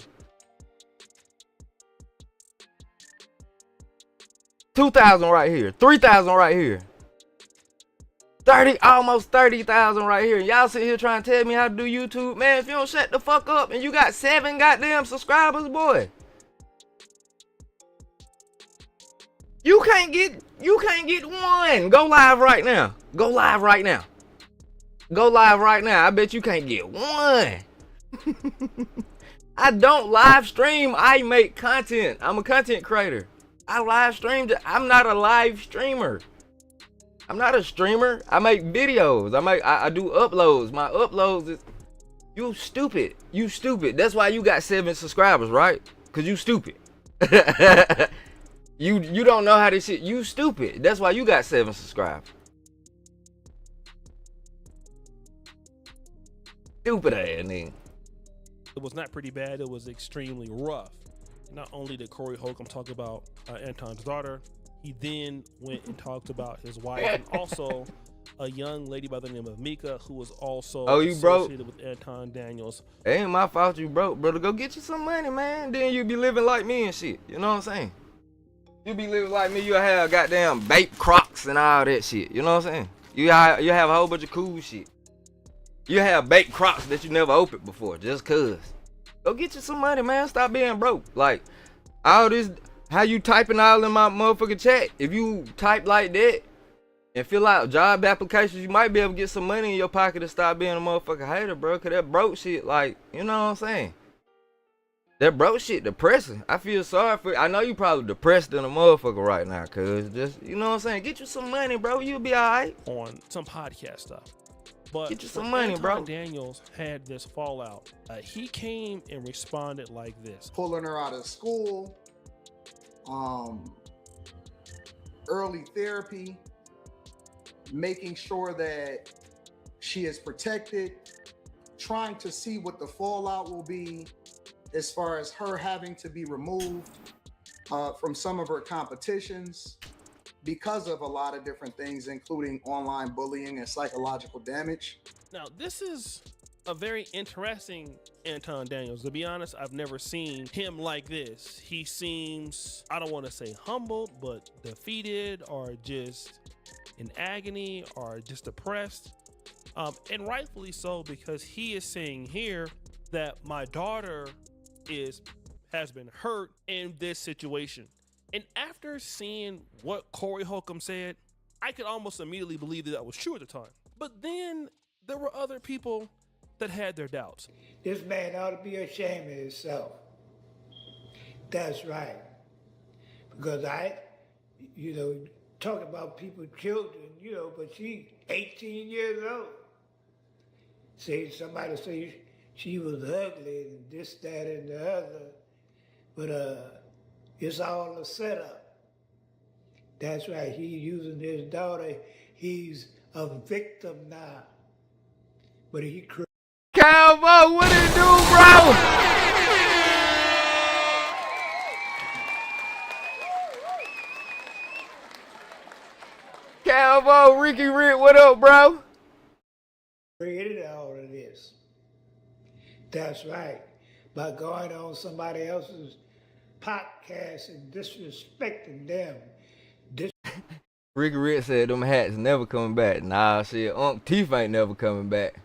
A: 2,000 right here. 3,000 right here. Almost 30,000 right here. Y'all sit here trying to tell me how to do YouTube. Man, if you don't shut the fuck up and you got 7 goddamn subscribers, boy. You can't get 1. Go live right now. I bet you can't get 1. I don't live stream. I make content. I'm a content creator. I live stream. I'm not a live streamer. I'm not a streamer. I make videos. I do uploads. My uploads is... You stupid. That's why you got 7 subscribers, right? Cause you stupid. You don't know how this shit. You stupid. That's why you got 7 subscribers. Stupid ass nigga.
H: It was not pretty bad. It was extremely rough. Not only did Corey Holcomb talk about Anton's daughter, he then went and talked about his wife and also a young lady by the name of Mika, who was also associated with Anton Daniels.
A: It ain't my fault you broke, brother. Go get you some money, man. Then you be living like me and shit. You know what I'm saying? You be living like me, you'll have goddamn baked Crocs and all that shit. You know what I'm saying? You have a whole bunch of cool shit. You have baked Crocs that you never opened before, just cuz. Go get you some money, man. Stop being broke. Like, all this, how you typing all in my motherfucking chat. If you type like that and fill out job applications, you might be able to get some money in your pocket to stop being a motherfucking hater, bro. Cause that broke shit, like, you know what I'm saying? That broke shit depressing. I feel sorry for you. I know you probably depressed than a motherfucker right now, cuz just, you know what I'm saying? Get you some money, bro. You'll be alright.
H: On some podcast stuff. But
A: get you some money,
H: Anton
A: bro.
H: Daniels had this fallout. He came and responded like this.
I: Pulling her out of school, early therapy, making sure that she is protected, trying to see what the fallout will be as far as her having to be removed from some of her competitions because of a lot of different things, including online bullying and psychological damage.
H: Now, this is a very interesting Anton Daniels. To be honest, I've never seen him like this. He seems, I don't want to say humbled, but defeated or just in agony or just depressed. And rightfully so, because he is saying here that my daughter has been hurt in this situation. And after seeing what Corey Holcomb said, I could almost immediately believe that was true at the time. But then there were other people that had their doubts.
J: This man ought to be ashamed of himself. That's right. Because talk about people's children, but she's 18 years old. say somebody say she was ugly and this, that, and the other, but it's all a setup. That's right. He's using his daughter. He's a victim now, but he.
A: Cowboy, what it do, bro? Cowboy, Ricky Rick, what up, bro?
J: Created all of this. That's right. By going on somebody else's podcast and disrespecting them.
A: Ricky Rick said them hats never coming back. Nah, shit, Unc Teeth ain't never coming back.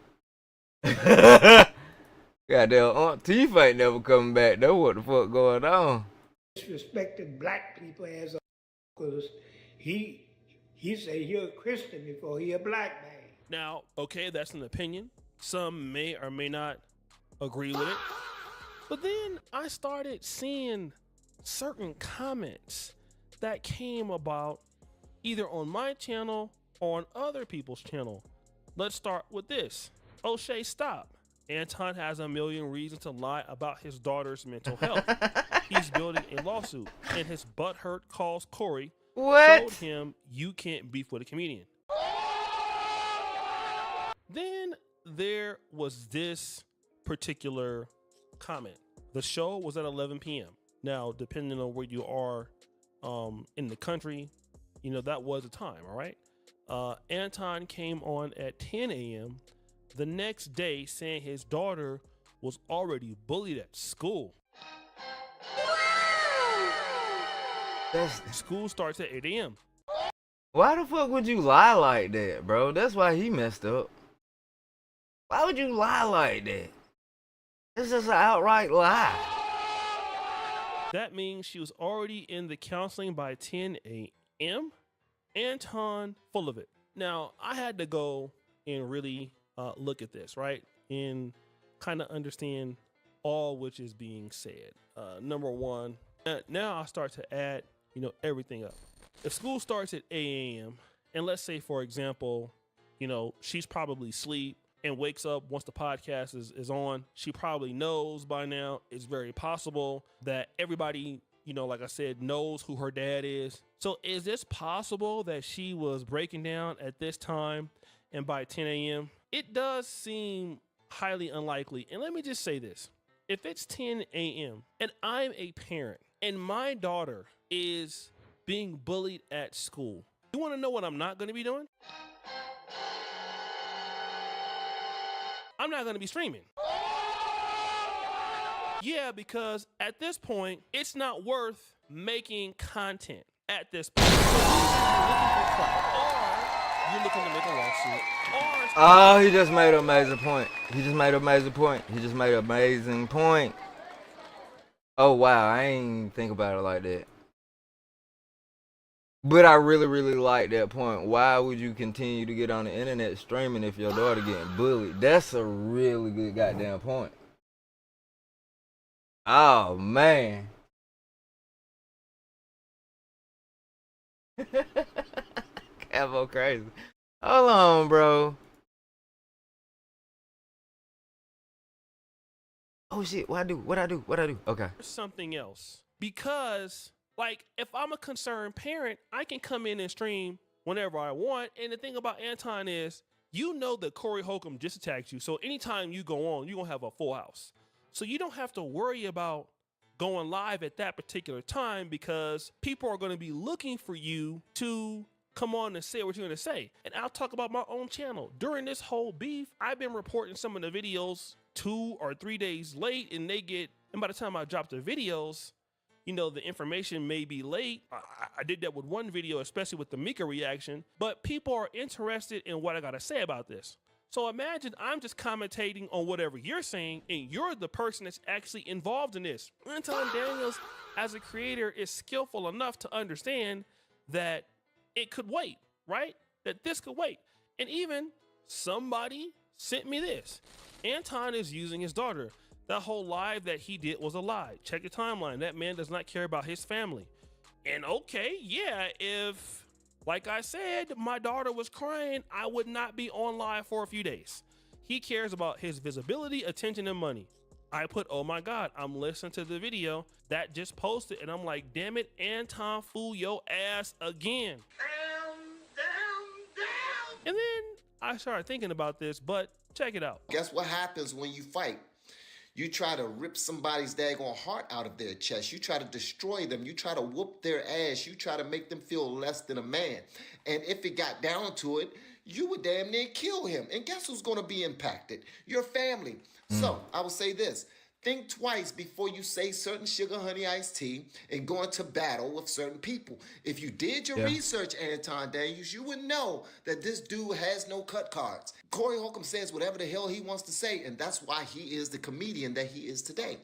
A: Goddamn, Unc Teeth ain't never coming back. That's what the fuck going on.
J: Disrespecting black people as a because he said he a Christian before he a black man.
H: Now, okay, that's an opinion. Some may or may not agree with it. But then I started seeing certain comments that came about either on my channel or on other people's channel. Let's start with this. O'Shea, stop. Anton has a million reasons to lie about his daughter's mental health. He's building a lawsuit, and his butthurt calls Corey showed him you can't beef with a comedian. Then there was this particular comment. The show was at 11 p.m. Now, depending on where you are in the country, you know, that was the time, all right? Anton came on at 10 a.m. the next day saying his daughter was already bullied at school. School starts at 8 a.m.
A: Why the fuck would you lie like that, bro? That's why he messed up. Why would you lie like that? It's just an outright lie.
H: That means she was already in the counseling by 10 a.m. Anton, full of it. Now, I had to go and really look at this, right? And kind of understand all which is being said. Number one, now I start to add, you know, everything up. If school starts at 8 a.m., and let's say, for example, you know, she's probably asleep and wakes up once the podcast is on, she probably knows by now. It's very possible that everybody, you know, like I said, knows who her dad is. So is this possible that she was breaking down at this time and by 10 a.m.? It does seem highly unlikely. And let me just say this. If it's 10 a.m. and I'm a parent and my daughter is being bullied at school, you want to know what I'm not going to be doing? I'm not going to be streaming. Yeah, because at this point, it's not worth making content at this point. So you're looking to make a lawsuit.
A: Oh, he just made an amazing point. He just made an amazing point. He just made an amazing point. Oh, wow. I ain't think about it like that. But I really, really like that point. Why would you continue to get on the internet streaming if your daughter getting bullied? That's a really good goddamn point. Oh, man. Cavo crazy. Hold on, bro. Oh, shit. What I do? Okay.
H: Something else. Because, like, if I'm a concerned parent, I can come in and stream whenever I want. And the thing about Anton is, you know that Corey Holcomb just attacked you. So anytime you go on, you're going to have a full house. So you don't have to worry about going live at that particular time because people are going to be looking for you to come on and say what you're going to say. And I'll talk about my own channel. During this whole beef, I've been reporting some of the videos 2 or 3 days late, and by the time I drop the videos, you know, the information may be late. I did that with one video, especially with the Mika reaction, but people are interested in what I got to say about this. So imagine I'm just commentating on whatever you're saying, and you're the person that's actually involved in this. Anton Daniels, as a creator, is skillful enough to understand that it could wait, right? That this could wait. And even somebody sent me this. Anton is using his daughter. That whole live that he did was a lie. Check the timeline. That man does not care about his family. And okay, yeah, if, like I said, my daughter was crying, I would not be on live for a few days. He cares about his visibility, attention, and money. I put, oh my God, I'm listening to the video that just posted, and I'm like, damn it, Anton, fool your ass again. And then I started thinking about this, but check it out.
K: Guess what happens when you fight? You try to rip somebody's daggone heart out of their chest. You try to destroy them. You try to whoop their ass. You try to make them feel less than a man. And if it got down to it, you would damn near kill him. And guess who's going to be impacted? Your family. So I will say this. Think twice before you say certain sugar honey iced tea and go into battle with certain people. If you did your research, Anton Daniels, you would know that this dude has no cut cards. Corey Holcomb says whatever the hell he wants to say, and that's why he is the comedian that he is today.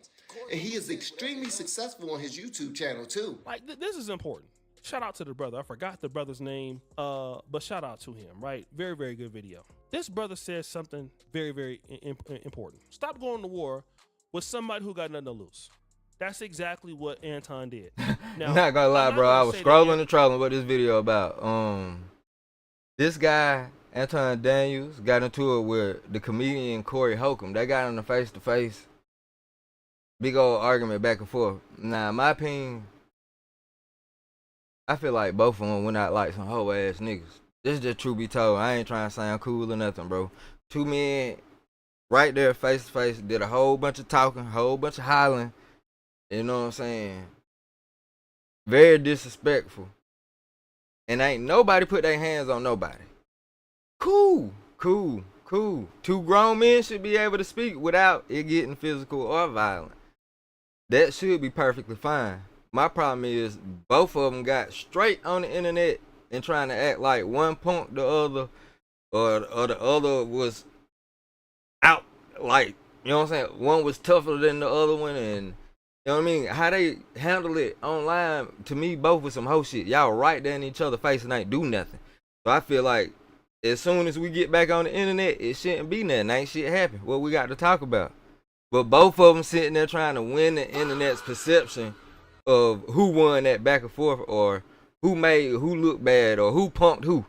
K: And he is extremely successful on his YouTube channel too.
H: Like, this is important. Shout out to the brother. I forgot the brother's name, but shout out to him, right? Very, very good video. This brother says something very, very important. Stop going to war with somebody who got nothing to lose. That's exactly what Anton did. Now,
A: not gonna lie, bro. I was scrolling and trolling what this video about. This guy, Anton Daniels, got into it with the comedian Corey Holcomb. They got in a face-to-face, big old argument back and forth. Now, in my opinion, I feel like both of them went out like some hoe-ass niggas. This is just true be told. I ain't trying to sound cool or nothing, bro. Two men right there face to face, did a whole bunch of talking, whole bunch of hollering. You know what I'm saying? Very disrespectful. And ain't nobody put their hands on nobody. Cool. Two grown men should be able to speak without it getting physical or violent. That should be perfectly fine. My problem is both of them got straight on the internet and trying to act like one punked the other, or the other was out, like, you know what I'm saying? One was tougher than the other one, and you know what I mean? How they handle it online, to me, both was some hoe shit. Y'all right there in each other's face and ain't do nothing. So I feel like as soon as we get back on the internet, it shouldn't be nothing. Ain't shit happen. What we got to talk about. But both of them sitting there trying to win the internet's perception of who won that back and forth, or who look bad, or who punked who.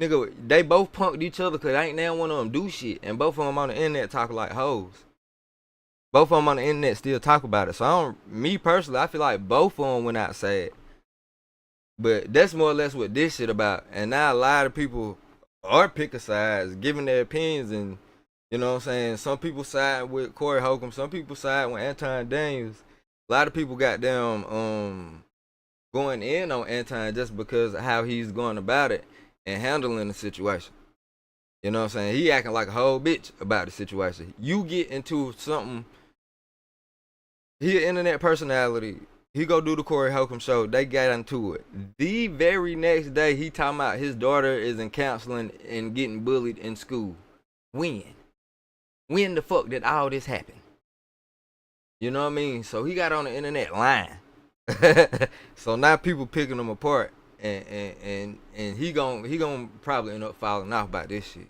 A: Nigga, they both punked each other because ain't now one of them do shit. And both of them on the internet talking like hoes. Both of them on the internet still talk about it. So me personally, I feel like both of them went outside. But that's more or less what this shit about. And now a lot of people are picking sides, giving their opinions, and you know what I'm saying? Some people side with Corey Holcomb, some people side with Anton Daniels. A lot of people got them going in on Anton just because of how he's going about it and handling the situation. You know what I'm saying? He acting like a whole bitch about the situation. You get into something, he an internet personality, he go do the Corey Holcomb show, they got into it. The very next day, he talking about his daughter is in counseling and getting bullied in school. When the fuck did all this happen? You know what I mean? So he got on the internet lying. So now people picking him apart, and he gon' probably end up falling off about this shit.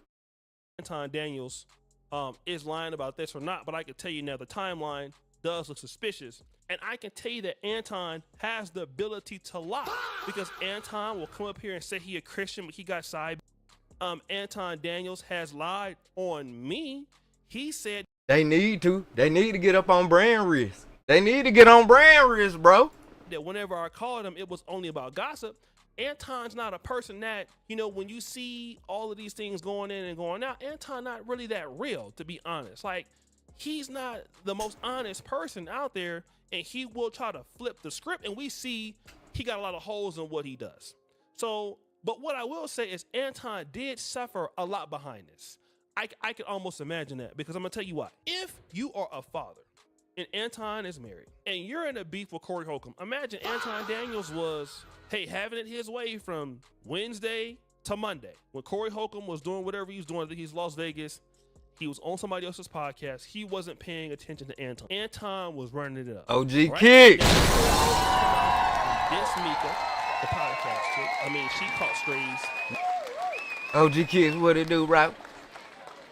H: Anton Daniels is lying about this or not, but I can tell you now the timeline does look suspicious. And I can tell you that Anton has the ability to lie, because Anton will come up here and say he a Christian, but he got side. Anton Daniels has lied on me. He said
A: they need to get up on brand risk. They need to get on brand risk, bro.
H: That whenever I called him, it was only about gossip. Anton's not a person that, you know, when you see all of these things going in and going out, Anton not really that real, to be honest. Like, he's not the most honest person out there, and he will try to flip the script, and we see he got a lot of holes in what he does. So, but what I will say is Anton did suffer a lot behind this. I can almost imagine that, because I'm gonna tell you why. If you are a father and Anton is married and you're in a beef with Corey Holcomb, imagine Anton Daniels was, hey, having it his way from Wednesday to Monday. When Corey Holcomb was doing whatever he was doing, I think he's Las Vegas, he was on somebody else's podcast, he wasn't paying attention to Anton. Anton was running it up.
A: OG Kid.
H: This Mika, the podcast chick, I mean, she caught strays.
A: OG Kids, what it do, right?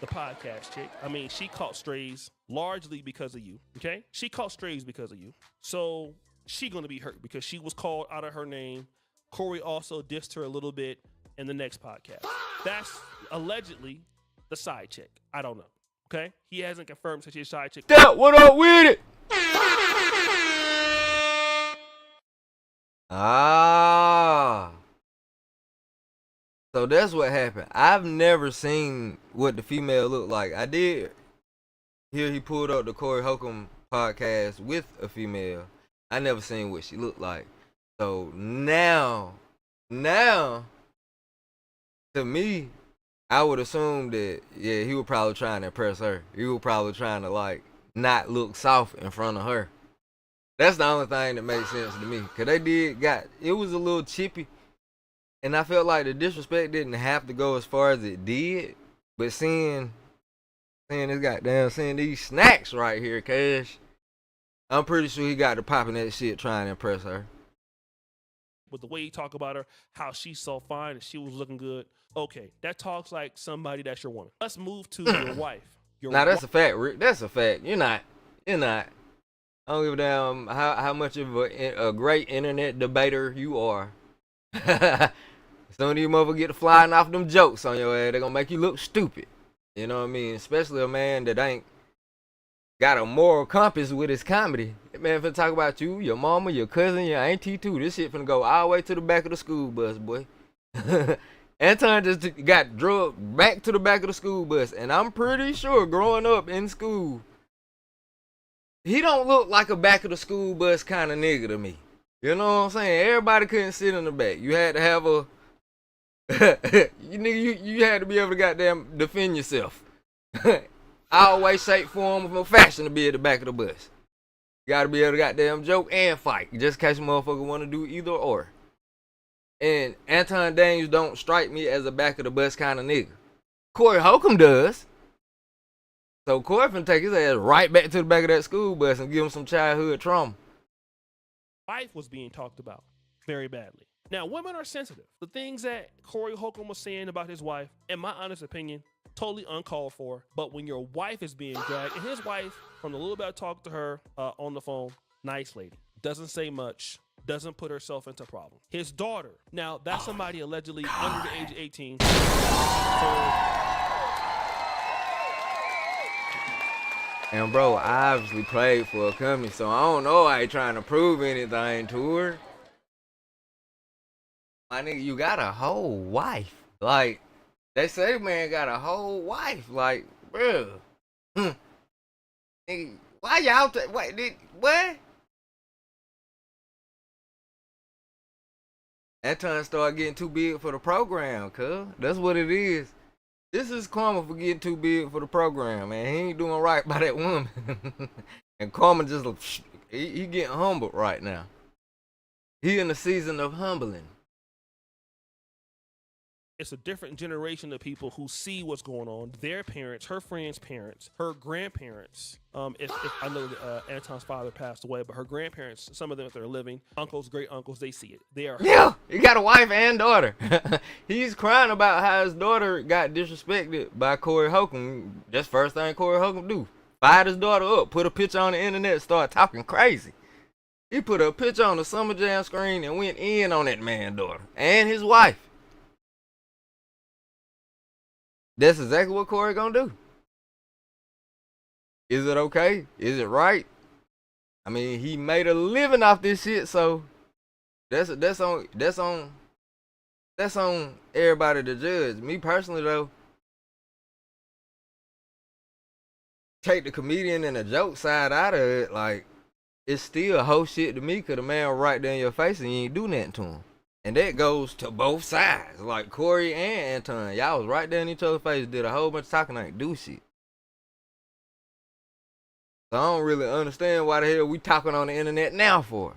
H: The podcast chick, I mean, she caught strays largely because of you, okay? She caught strays because of you. So she gonna be hurt because she was called out of her name. Corey also dissed her a little bit in the next podcast. That's allegedly the side chick. I don't know. Okay, he hasn't confirmed such his side chick.
A: That what up with it? Ah. So that's what happened. I've never seen what the female looked like. I did hear he pulled up the Corey Holcomb podcast with a female. I never seen what she looked like. So now, to me, I would assume that, yeah, he was probably trying to impress her. He was probably trying to, like, not look soft in front of her. That's the only thing that makes sense to me. Because it was a little chippy. And I felt like the disrespect didn't have to go as far as it did. But seeing these snacks right here, Cash, I'm pretty sure he got to popping that shit trying to impress her.
H: With the way he talked about her, how she's so fine and she was looking good. Okay, that talks like somebody that's your woman. Let's move to your wife.
A: That's a fact, Rick. That's a fact. You're not. I don't give a damn how much of a great internet debater you are. Some of you motherfuckers get to flying off them jokes on your ass. They're gonna make you look stupid. You know what I mean? Especially a man that ain't got a moral compass with his comedy. That man finna talk about you, your mama, your cousin, your auntie too. This shit finna go all the way to the back of the school bus, boy. Anton just got drugged back to the back of the school bus. And I'm pretty sure growing up in school, he don't look like a back of the school bus kind of nigga to me. You know what I'm saying? Everybody couldn't sit in the back. You had to have a you had to be able to goddamn defend yourself. Always shape, form, or fashion to be at the back of the bus. You gotta be able to goddamn joke and fight, just in case a motherfucker wanna do either or. And Anton Daniels don't strike me as a back of the bus kind of nigga. Corey Holcomb does. So Corey finna take his ass right back to the back of that school bus and give him some childhood trauma.
H: Wife was being talked about very badly. Now, women are sensitive. The things that Corey Holcomb was saying about his wife, in my honest opinion, totally uncalled for. But when your wife is being dragged, and his wife, from the little bit I talked to her on the phone, nice lady, doesn't say much, doesn't put herself into problem. His daughter, now that's somebody allegedly under the age of 18.
A: And bro, I obviously played for a company, so I don't know I ain't trying to prove anything to her. My nigga, you got a whole wife. Like, they say man got a whole wife. Like, bro. Nigga, why y'all what? Anton started getting too big for the program, cuz. That's what it is. This is karma for getting too big for the program, man. He ain't doing right by that woman. And karma just, he getting humbled right now. He in the season of humbling.
H: It's a different generation of people who see what's going on. Their parents, her friends' parents, her grandparents. If I know that Anton's father passed away, but her grandparents, some of them, if they're living, uncles, great uncles, they see it. They are.
A: Yeah, he got a wife and daughter. He's crying about how his daughter got disrespected by Corey Holcomb. That's the first thing Corey Holcomb do. Fired his daughter up, put a picture on the internet, start talking crazy. He put a picture on the Summer Jam screen and went in on that man's daughter and his wife. That's exactly what Corey gonna do. Is it okay? Is it right? I mean, he made a living off this shit, so that's on everybody to judge. Me personally though, take the comedian and the joke side out of it, like it's still whole shit to me, cause the man right there in your face and you ain't do nothing to him. And that goes to both sides. Like Corey and Anton. Y'all was right there in each other's face, did a whole bunch of talking, ain't do shit. So I don't really understand why the hell we talking on the internet now for.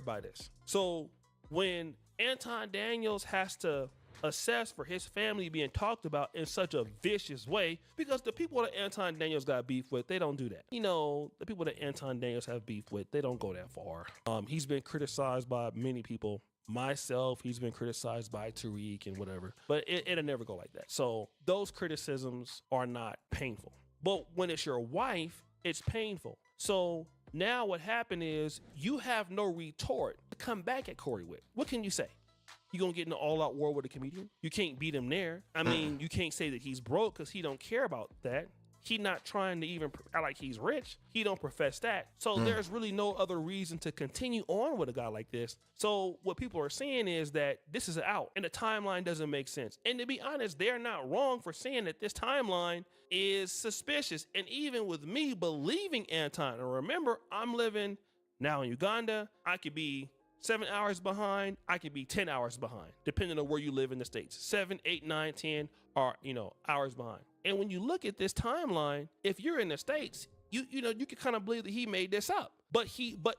H: By this. So when Anton Daniels has to assess for his family being talked about in such a vicious way, because the people that Anton Daniels got beef with, they don't do that. You know, the people that Anton Daniels have beef with, they don't go that far. He's been criticized by many people. Myself, he's been criticized by Tariq and whatever, but it'll never go like that. So those criticisms are not painful. But when it's your wife, it's painful. So now what happened is you have no retort to come back at Corey with. What can you say? You gonna get in an all-out war with a comedian? You can't beat him there. I mean, you can't say that he's broke because he don't care about that. He not trying to even act like he's rich. He don't profess that. So there's really no other reason to continue on with a guy like this. So what people are saying is that this is out and the timeline doesn't make sense. And to be honest, they're not wrong for saying that this timeline is suspicious. And even with me believing Anton, and remember, I'm living now in Uganda. I could be 7 hours behind. I could be 10 hours behind, depending on where you live in the States. 7, 8, 9, 10 are, hours behind. And when you look at this timeline, if you're in the States, you can kind of believe that he made this up. But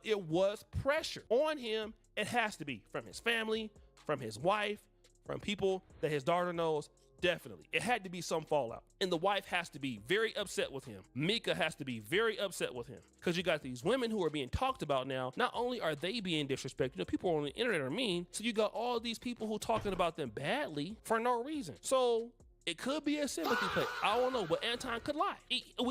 H: it was pressure on him. It has to be from his family, from his wife, from people that his daughter knows. Definitely. It had to be some fallout. And the wife has to be very upset with him. Mika has to be very upset with him. Because you got these women who are being talked about now. Not only are they being disrespected, people on the internet are mean. So you got all these people who talking about them badly for no reason. So it could be a sympathy play. I don't know, but Anton could lie.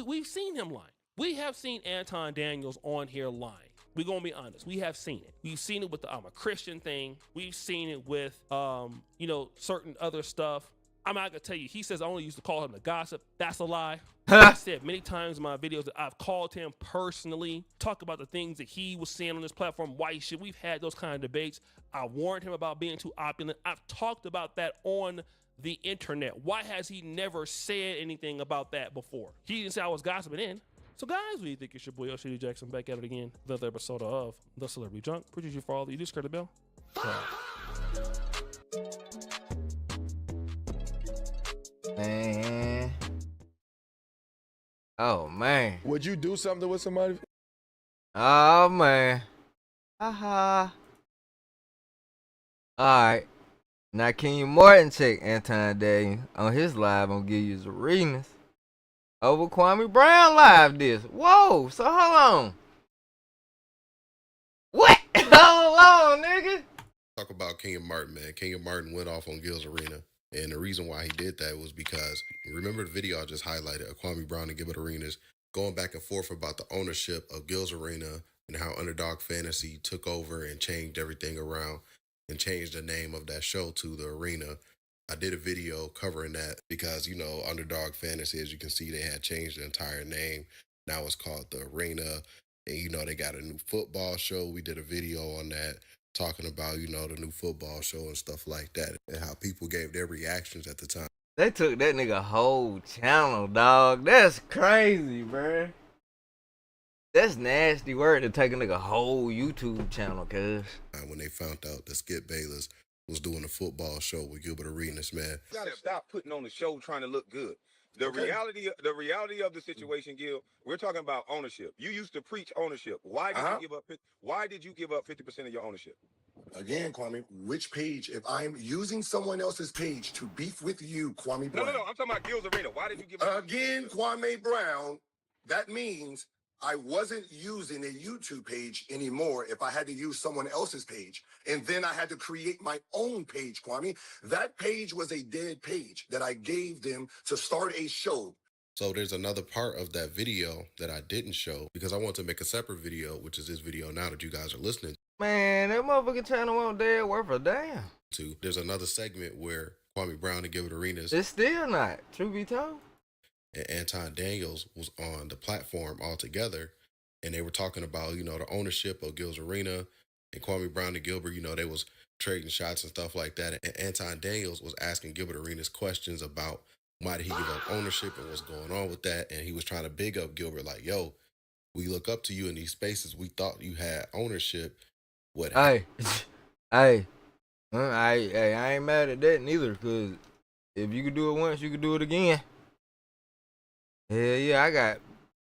H: We've seen him lie. We have seen Anton Daniels on here lying. We're gonna be honest. We have seen it. We've seen it with the I'm a Christian thing. We've seen it with certain other stuff. I'm not gonna tell you, he says I only used to call him the gossip. That's a lie. I said many times in my videos that I've called him personally, talk about the things that he was saying on this platform, why shit. We've had those kind of debates. I warned him about being too opulent. I've talked about that on the internet. Why has he never said anything about that before? He didn't say I was gossiping in. So guys, what do you think? It's your boy LCD Jackson back at it again. Another episode of The Celebrity Junk. Appreciate you for all. You just credit the bell.
A: Man. Oh, man.
L: Would you do something with somebody?
A: Oh, man. Haha. Alright. Now, Kenya Martin check Anton Daniels on his live on Gillies Arenas. Over Kwame Brown live this. Whoa, so hold on. What? Hold on, nigga.
M: Talk about Kenya Martin, man. Kenya Martin went off on Gil's Arena. And the reason why he did that was because, remember the video I just highlighted of Kwame Brown and Gilbert Arenas going back and forth about the ownership of Gil's Arena and how Underdog Fantasy took over and changed everything around and changed the name of that show to the Arena. I did a video covering that because, Underdog Fantasy, as you can see, they had changed the entire name. Now it's called the Arena. And, they got a new football show. We did a video on that, talking about, the new football show and stuff like that, and how people gave their reactions at the time.
A: They took that nigga whole channel, dog. That's crazy, bruh. That's nasty word to take a nigga whole YouTube channel, cuz.
M: When they found out that Skip Bayless was doing a football show with Gilbert Arenas, man.
E: You gotta stop putting on the show trying to look good. The reality of the situation, Gil, we're talking about ownership. You used to preach ownership. Why did you give up 50% of your ownership?
L: Again, Kwame, which page? If I'm using someone else's page to beef with you, Kwame Brown.
E: No. I'm talking about Gil's Arena. Why did you give up?
L: Again, Kwame Brown, that means I wasn't using a YouTube page anymore if I had to use someone else's page. And then I had to create my own page, Kwame. That page was a dead page that I gave them to start a show.
M: So there's another part of that video that I didn't show because I want to make a separate video, which is this video now that you guys are listening
A: Man, that motherfucking channel won't dead worth a damn.
M: to. There's another segment where Kwame Brown and Gilbert Arenas
A: It's still not, truth be told.
M: and Anton Daniels was on the platform all together, and they were talking about, the ownership of Gil's Arena, and Kwame Brown and Gilbert, they was trading shots and stuff like that. And Anton Daniels was asking Gilbert Arenas questions about why did he give up ownership and what's going on with that. And he was trying to big up Gilbert like, yo, we look up to you in these spaces. We thought you had ownership. What?
A: I ain't mad at that neither, because if you could do it once, you could do it again. Hell yeah, I got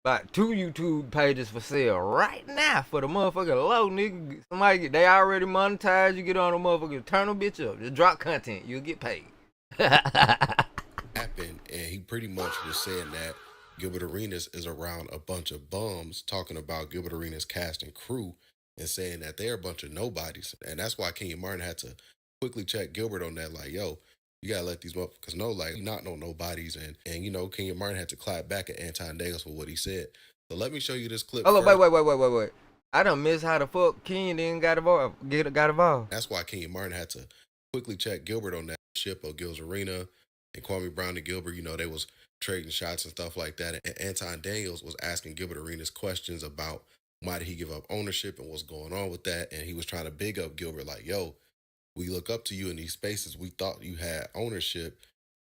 A: about 2 YouTube pages for sale right now for the motherfucking low, nigga. They already monetized. You get on the motherfucking, turn them bitch up. Just drop content. You'll get paid.
M: Happened, and he pretty much was saying that Gilbert Arenas is around a bunch of bums, talking about Gilbert Arenas' cast and crew and saying that they're a bunch of nobodies. And that's why Kenya Martin had to quickly check Gilbert on that, like, yo, you gotta let these motherfuckers know, like, you're not no nobodies. And Kenya Martin had to clap back at Anton Daniels for what he said. So let me show you this clip.
A: Oh, wait. I done missed how the fuck Kenya didn't got involved.
M: That's why Kenya Martin had to quickly checked Gilbert on that ship of Gil's Arena, and Kwame Brown and Gilbert, you know, they was trading shots and stuff like that. And Anton Daniels was asking Gilbert Arenas questions about why did he give up ownership and what's going on with that. And he was trying to big up Gilbert like, yo, we look up to you in these spaces. We thought you had ownership.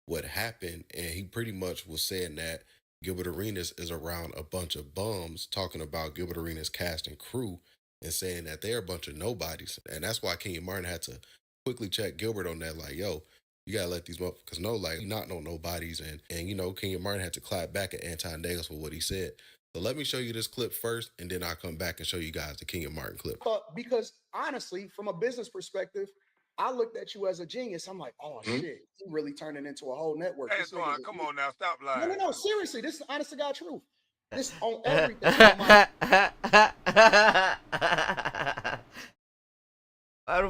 M: What happened? And he pretty much was saying that Gilbert Arenas is around a bunch of bums, talking about Gilbert Arenas cast and crew and saying that they're a bunch of nobodies. And that's why Kenyon Martin had to quickly check Gilbert on that, like, yo, you gotta let these motherfuckers know, like, you're not no nobodies. And you know, Kenyon Martin had to clap back at Anton Daniels for what he said. So let me show you this clip first, and then I'll come back and show you guys the Kenyon Martin clip.
I: Because honestly, from a business perspective, I looked at you as a genius. I'm like, oh shit, he really turning into a whole network.
E: Hey, Antoine, come on now, stop lying.
I: No, seriously, this is honest to God truth. This on everything. I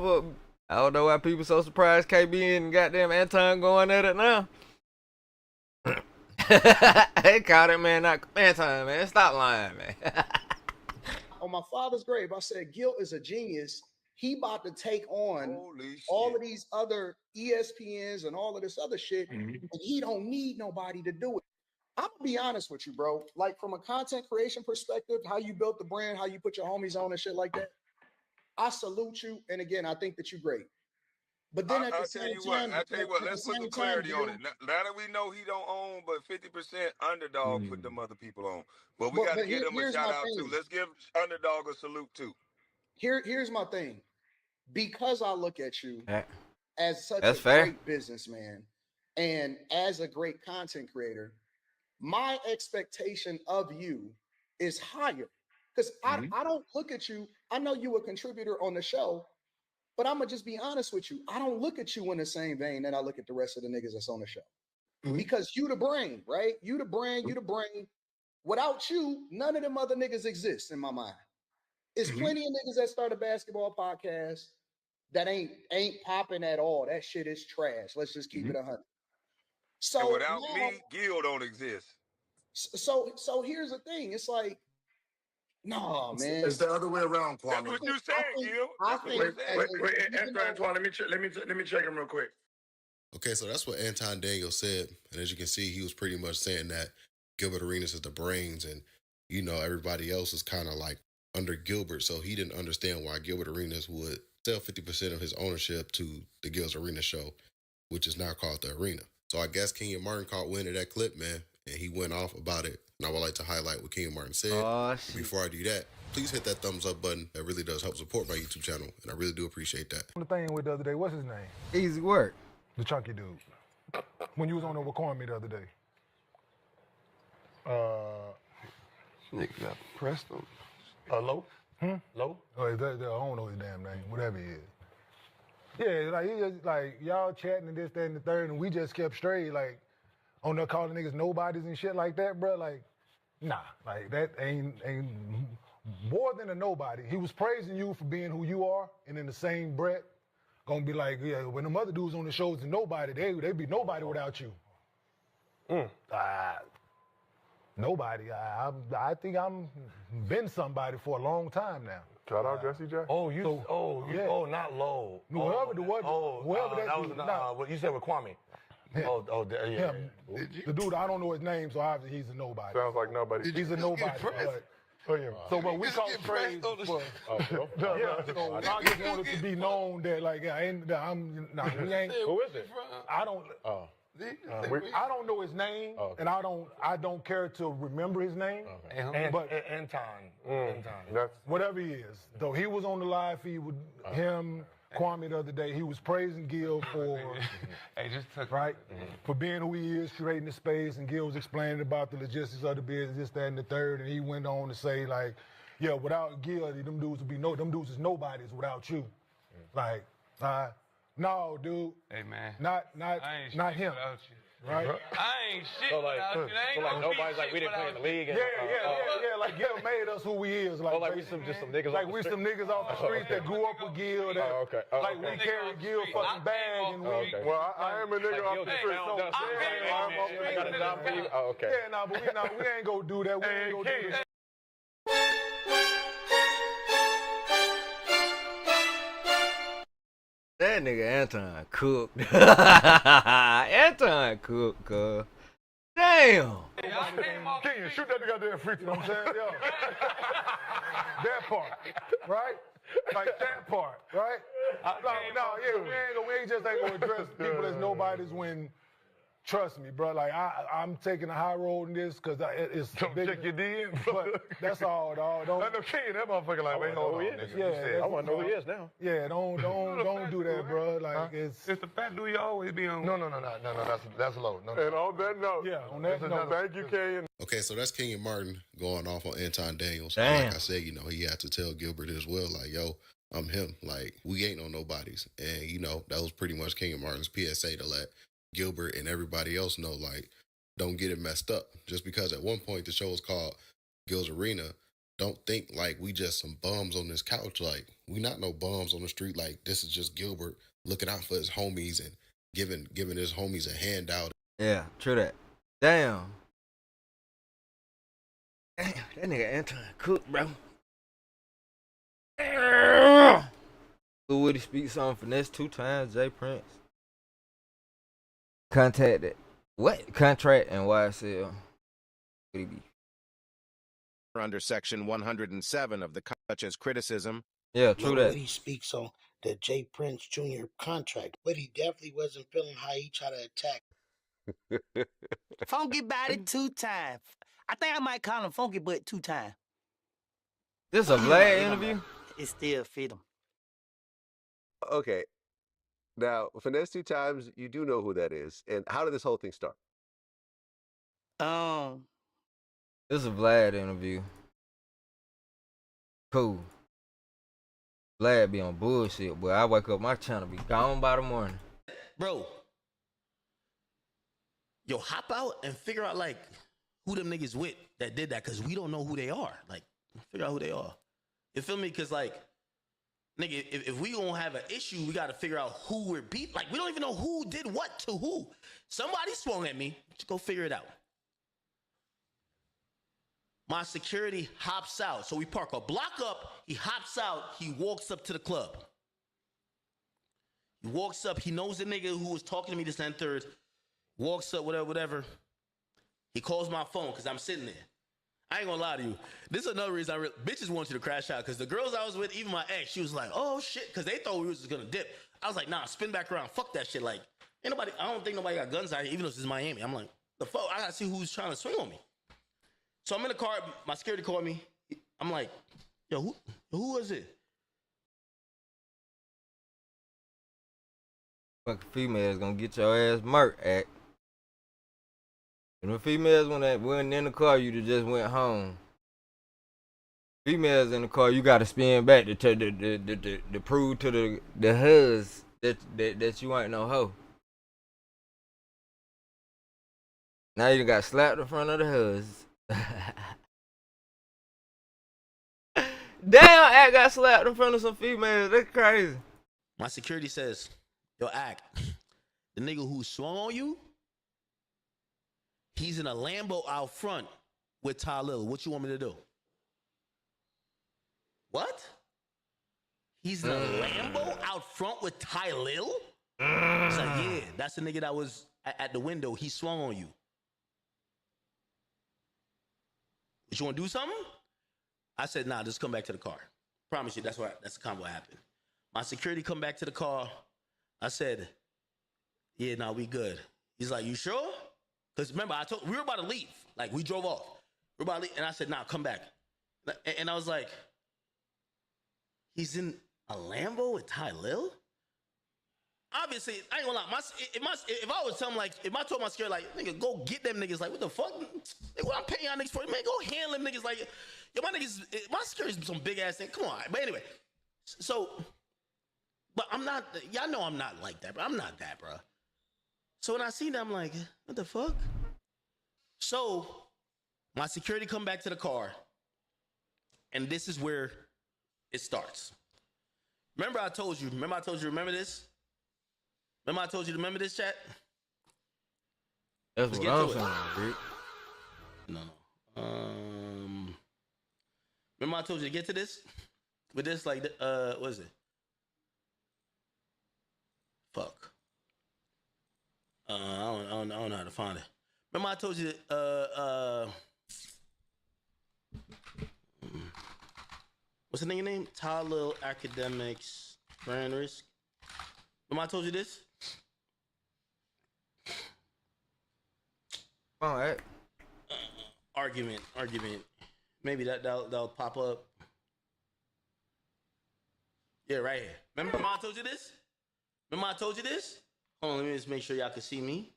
A: don't know why people so surprised KB and goddamn Anton going at it now. They called it, man, not Anton, man. Stop lying, man.
I: On my father's grave, I said, Gil is a genius. He about to take on all of these other ESPNs and all of this other shit, and he don't need nobody to do it. I'm gonna be honest with you, bro. Like, from a content creation perspective, how you built the brand, how you put your homies on and shit like that, I salute you. And again, I think that you're great. But then at the same time,
E: I tell you what, let's put some clarity on it. Now that we know he don't own, but 50% Underdog put them other people on. But we got to give them a shout out too. Let's give Underdog a salute too.
I: Here's my thing. Because I look at you as such a great businessman and as a great content creator, my expectation of you is higher. Because I don't look at you. I know you a contributor on the show, but I'm gonna just be honest with you. I don't look at you in the same vein that I look at the rest of the niggas that's on the show. Because you the brain, right? You the brain, you the brain. Without you, none of them other niggas exist in my mind. There's plenty of niggas that start a basketball podcast that ain't popping at all. That shit is trash. Let's just keep it 100. So
E: and without me, Gil don't exist.
I: So here's the thing. It's like, no, man.
L: It's the other way around, Kwame.
E: That's what you said, Gil.
L: Wait, Antoine, let me check him real quick.
M: Okay, so that's what Anton Daniels said. And as you can see, he was pretty much saying that Gilbert Arenas is the brains and, you know, everybody else is kind of like under Gilbert. So he didn't understand why Gilbert Arenas would sell 50% of his ownership to the Gil's Arena show, which is now called The Arena. So I guess Kenyon Martin caught wind of that clip, man, and he went off about it. And I would like to highlight what Kenyon Martin said. Before I do that, please hit that thumbs up button. That really does help support my YouTube channel, and I really do appreciate that.
N: The thing with the other day, what's his name?
A: Easy work.
N: The chunky dude. When you was on there with Kwame the other day.
O: Nigga got pressed him.
N: Low? Low? Oh, I don't know his damn name, whatever he is. Yeah, like, he just, like, y'all chatting and this, that, and the third, and we just kept straight, like, on there calling niggas nobodies and shit like that, bro. Like, nah, like, that ain't more than a nobody. He was praising you for being who you are, and in the same breath, gonna be like, yeah, when them other dudes on the shows and nobody, they be nobody without you. Nobody. I think I'm been somebody for a long time now.
O: Shout out Jesse J.
P: Not low.
N: Whoever
P: that was what you said with Kwame.
N: Yeah. The dude, I don't know his name, so obviously he's a nobody.
O: Sounds like nobody.
N: He's a nobody. So when we call praise for, so I just wanted to be known that like we ain't.
P: Who is it?
N: I don't. I don't know his name, and I don't care to remember his name.
P: But Anton.
N: Whatever he is, though he was on the live feed with him, Kwame the other day. He was praising Gil for for being who he is, creating the space, and Gil was explaining about the logistics of the business, this, that, and the third, and he went on to say like, yeah, without Gil, them dudes is nobodies without you. Like, no, dude.
O: Hey, man.
N: Not him. Right?
O: I ain't shit
P: without you. So like nobody's like we didn't play in the league.
N: Like Gil made us who we is. Like
P: we some niggas.
N: Like we some niggas off the street that grew up with Gil. Like we carry Gil fucking bag and we.
O: Well, I am a nigga off the street.
P: I got a job for you.
N: Yeah, but we ain't gonna do that. We ain't gonna do this.
A: That nigga Anton cooked. Anton cooked, cuz. Damn.
N: King, shoot that nigga out there free throw. You know what I'm saying? Yo. That part, right? Like that part, right? We ain't just ain't gonna address people as nobodies when. Trust me, bro. Like I'm taking a high road in this because it's big. Check your DM, but that's all, dog. Don't. I know King, that motherfucker like, wait, hold on. Yeah, I want to know who he is now. Yeah, don't do that, bro. Like it's
O: the fact do you always be on?
N: No. That's low. No.
O: And on that note,
N: on that note,
O: thank you, King.
M: Okay, so that's King and Martin going off on Anton Daniels.
A: Damn.
M: Like I said, you know, he had to tell Gilbert as well, like, yo, I'm him. Like, we ain't on nobody's. And, you know, that was pretty much King and Martin's PSA to let Gilbert and everybody else know, like, don't get it messed up. Just because at one point the show was called Gil's Arena, don't think like we just some bums on this couch. Like, we not no bums on the street. Like, this is just Gilbert looking out for his homies and giving his homies a handout.
A: Yeah, true that. Damn, that nigga Anton cooked, bro. Who would he speak on Finesse2tymes, J Prince? Contacted. What? Contract and YSL. Would he be?
Q: Under Section 107 of the such as criticism.
A: Yeah, true that.
R: What he speaks on the J Prince Jr. contract, but he definitely wasn't feeling how he tried to attack.
S: Funky body 2 times. I think I might call him Funky Butt 2 times.
A: This a Vlad interview?
S: It still fit him.
T: Okay. Now, Finesse2tymes, you do know who that is. And how did this whole thing start?
A: This is a Vlad interview. Cool. Vlad be on bullshit, but I wake up, my channel be gone by the morning.
F: Bro, yo, hop out and figure out, like, who them niggas with that did that, because we don't know who they are. Like, figure out who they are. You feel me? Because, like, nigga, if we gonna have an issue, we gotta figure out who we're beat. Like, we don't even know who did what to who. Somebody swung at me. Just go figure it out. My security hops out. So we park a block up. He hops out. He walks up to the club. He walks up. He knows the nigga who was talking to me this and third. Walks up, whatever. He calls my phone because I'm sitting there. I ain't gonna lie to you. This is another reason bitches want you to crash out, because the girls I was with, even my ex, she was like, oh shit, because they thought we was just gonna dip. I was like, nah, spin back around. Fuck that shit. Like, ain't nobody, I don't think nobody got guns out here, even though this is Miami. I'm like, the fuck, I gotta see who's trying to swing on me. So I'm in the car, my security called me. I'm like, yo, who was it?
A: Fucking females gonna get your ass murked, act. And the females when they wasn't in the car, you just went home. Females in the car, you gotta spin back to prove to the huz that you ain't no hoe. Now you got slapped in front of the huz. Damn, Act got slapped in front of some females. That's crazy.
F: My security says, yo, Act, the nigga who swung on you, he's in a Lambo out front with Tylil. What you want me to do? What? He's in a Lambo out front with Tylil? He's like, yeah, that's the nigga that was at the window. He swung on you. You want to do something? I said, nah, just come back to the car. Promise you, that's the combo happened. My security come back to the car. I said, yeah, nah, we good. He's like, you sure? Because remember, we were about to leave. Like, we drove off. We're about to leave. And I said, nah, come back. And I was like, he's in a Lambo with Tylil? Obviously, I ain't gonna lie. If I was telling, like, if I told my security, like, nigga, go get them niggas, like, what the fuck? Nigga, what I'm paying y'all niggas for? Man, go handle them niggas. Like, yo, my security's some big ass thing. Come on. But anyway, so, but I'm not, y'all know I'm not like that, bro. I'm not that, bro. So when I seen that, I'm like, what the fuck? So my security come back to the car, and this is where it starts. Remember I told you, remember this? Remember I told you to remember this, chat?
A: That's what I'm saying, dude.
F: No. Remember I told you to get to this? With this, like, what is it? I don't know how to find it. Remember I told you what's the nigga name? Tylil Academics Brand Risk. Remember I told you this?
A: All right.
F: Argument. Maybe that'll pop up. Yeah, right here. Remember I told you this? Hold on, let me just make sure y'all can see me.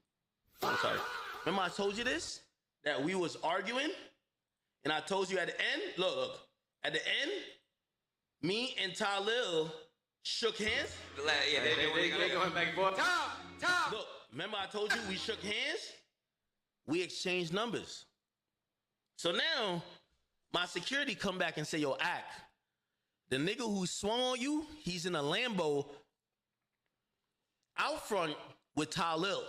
F: I'm sorry. Remember I told you this? That we was arguing? And I told you at the end, look. At the end, me and Tylil shook hands.
G: Yeah, they going back and forth. Tom!
F: Look, remember I told you we shook hands? We exchanged numbers. So now, my security come back and say, yo, Act, the nigga who swung on you, he's in a Lambo out front with Tylil.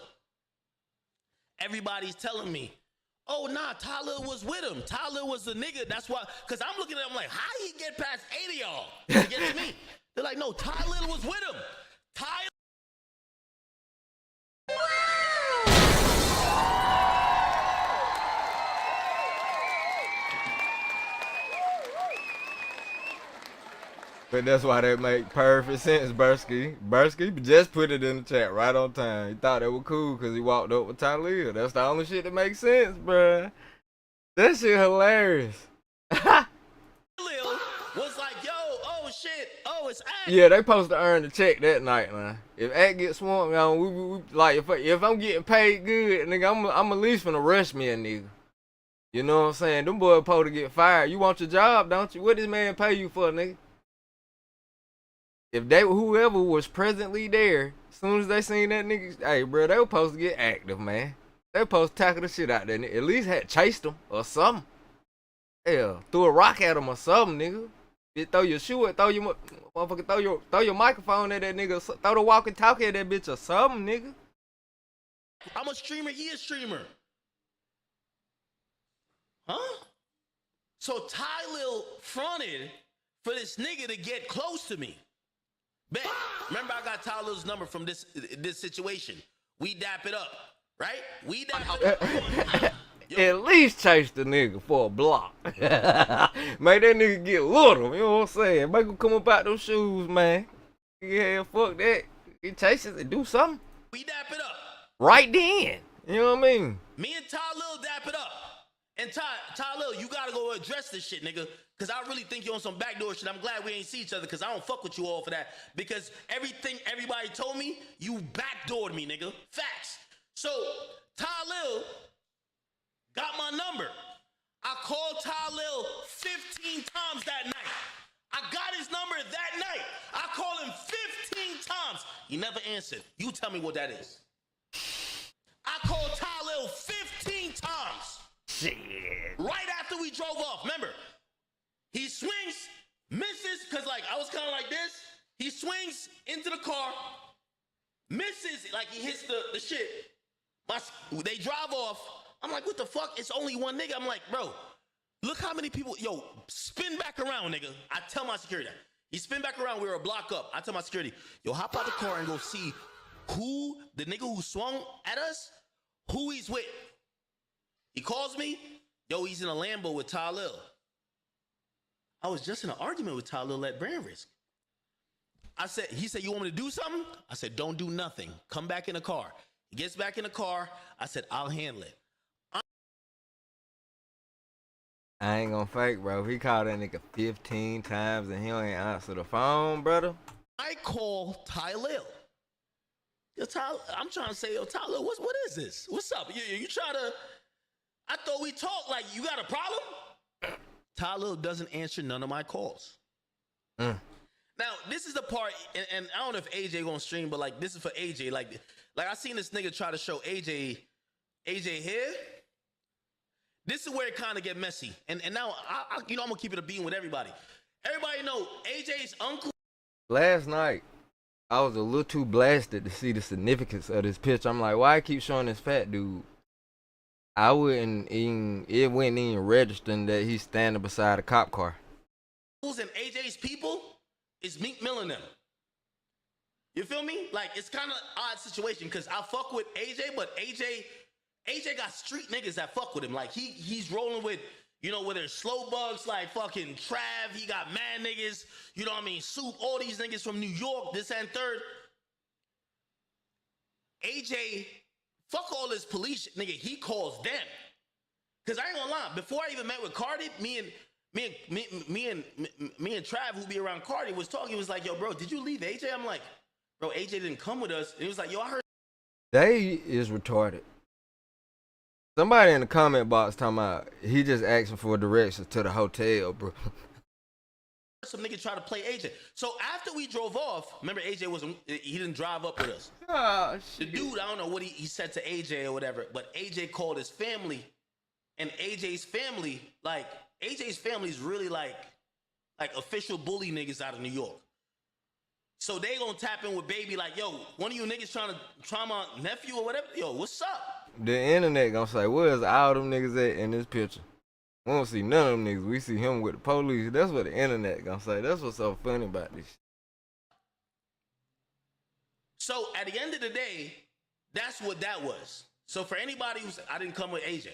F: Everybody's telling me, oh, nah, Tylil was with him. Tylil was the nigga. That's why, because I'm looking at him like, how he get past 8 of y'all to get to me? They're like, no, Tylil was with him.
A: But that's why that make perfect sense, Bursky. Bursky just put it in the chat right on time. He thought that was cool because he walked up with Tylil. That's the only shit that makes sense, bruh. That shit hilarious.
F: Tylil was like, yo, oh shit, oh it's Act.
A: Yeah, they supposed to earn the check that night, man. If Act gets swamped, we like if I'm getting paid good, nigga, I'm at least finna rush me a nigga. You know what I'm saying? Them boys supposed to get fired. You want your job, don't you? What this man pay you for, nigga? If whoever was presently there, as soon as they seen that nigga, hey, bro, they were supposed to get active, man. They were supposed to tackle the shit out there. At least had chased them or something. Hell, threw a rock at him or something, nigga. Bitch, throw your shoe at, throw your microphone at that nigga, throw the walkie-talkie at that bitch or something, nigga.
F: I'm a streamer, he a streamer. Huh? So Tylil fronted for this nigga to get close to me. Bet. Remember I got Tylil's number from this situation. We dap it up, right? We dap it up.
A: At least chase the nigga for a block. Make that nigga get little, you know what I'm saying? Make him come up out those shoes, man. Yeah, fuck that. He chases and do something.
F: We dap it up.
A: Right then. You know what I mean?
F: Me and Tylil dap it up. And Tylil, you gotta go address this shit, nigga. Cause I really think you're on some backdoor shit. I'm glad we ain't see each other because I don't fuck with you all for that. Because everything everybody told me, you backdoored me, nigga. Facts. So Tylil got my number. I called Tylil 15 times that night. I got his number that night. I called him 15 times. He never answered. You tell me what that is. I called Tylil 15 times.
A: Shit.
F: Right after we drove off. Remember, he swings, misses, because like I was kind of like this. He swings into the car, misses, like he hits the shit. They drive off. I'm like, what the fuck? It's only one nigga. I'm like, bro, look how many people. Yo, spin back around, nigga. I tell my security that. He spin back around. We were a block up. I tell my security, yo, hop out the car and go see who, the nigga who swung at us, who he's with. He calls me, yo, he's in a Lambo with Tylil. I was just in an argument with Tylil at Brand Risk. He said, you want me to do something? I said, don't do nothing. Come back in the car. He gets back in the car. I said, I'll handle it.
A: I ain't gonna fake, bro. He called that nigga 15 times and he don't ain't answer the phone, brother.
F: I call Tylil. Yo, I'm trying to say, yo, Tylil, what is this? What's up? You try to... I thought we talked like, you got a problem? Tylil doesn't answer none of my calls. Now, this is the part, and I don't know if AJ gonna stream, but like, this is for AJ. Like I seen this nigga try to show AJ here. This is where it kind of get messy. And now, I'm gonna keep it a beam with everybody. Everybody know AJ's uncle.
A: Last night, I was a little too blasted to see the significance of this picture. I'm like, why I keep showing this fat dude? It wouldn't even registering that he's standing beside a cop car.
F: And AJ's people is Meek Mill and them. You feel me? Like, it's kind of odd situation because I fuck with AJ, but AJ got street niggas that fuck with him. Like, he's rolling with, you know, whether it's slow bugs like fucking Trav, he got mad niggas, you know what I mean? Soup, all these niggas from New York, this and third. AJ, fuck all this police nigga, he calls them. Cause I ain't gonna lie, before I even met with Cardi, me and Trav, who be around Cardi, was talking. He was like, "Yo, bro, did you leave AJ?" I'm like, "Bro, AJ didn't come with us." And he was like, "Yo, I heard."
A: They is retarded. Somebody in the comment box talking about he just asking for directions to the hotel, bro.
F: Some nigga try to play AJ. So after we drove off, remember AJ he didn't drive up with us.
A: Oh,
F: the dude, I don't know what he said to AJ or whatever, but AJ called his family, and AJ's family is really like official bully niggas out of New York. So they gonna tap in with Baby like, yo, one of you niggas trying to try my nephew or whatever. Yo, what's up?
A: The internet gonna say, where's all them niggas at in this picture? We don't see none of them niggas. We see him with the police. That's what the internet gonna say. That's what's so funny about this.
F: So at the end of the day, that's what that was. So for anybody I didn't come with AJ.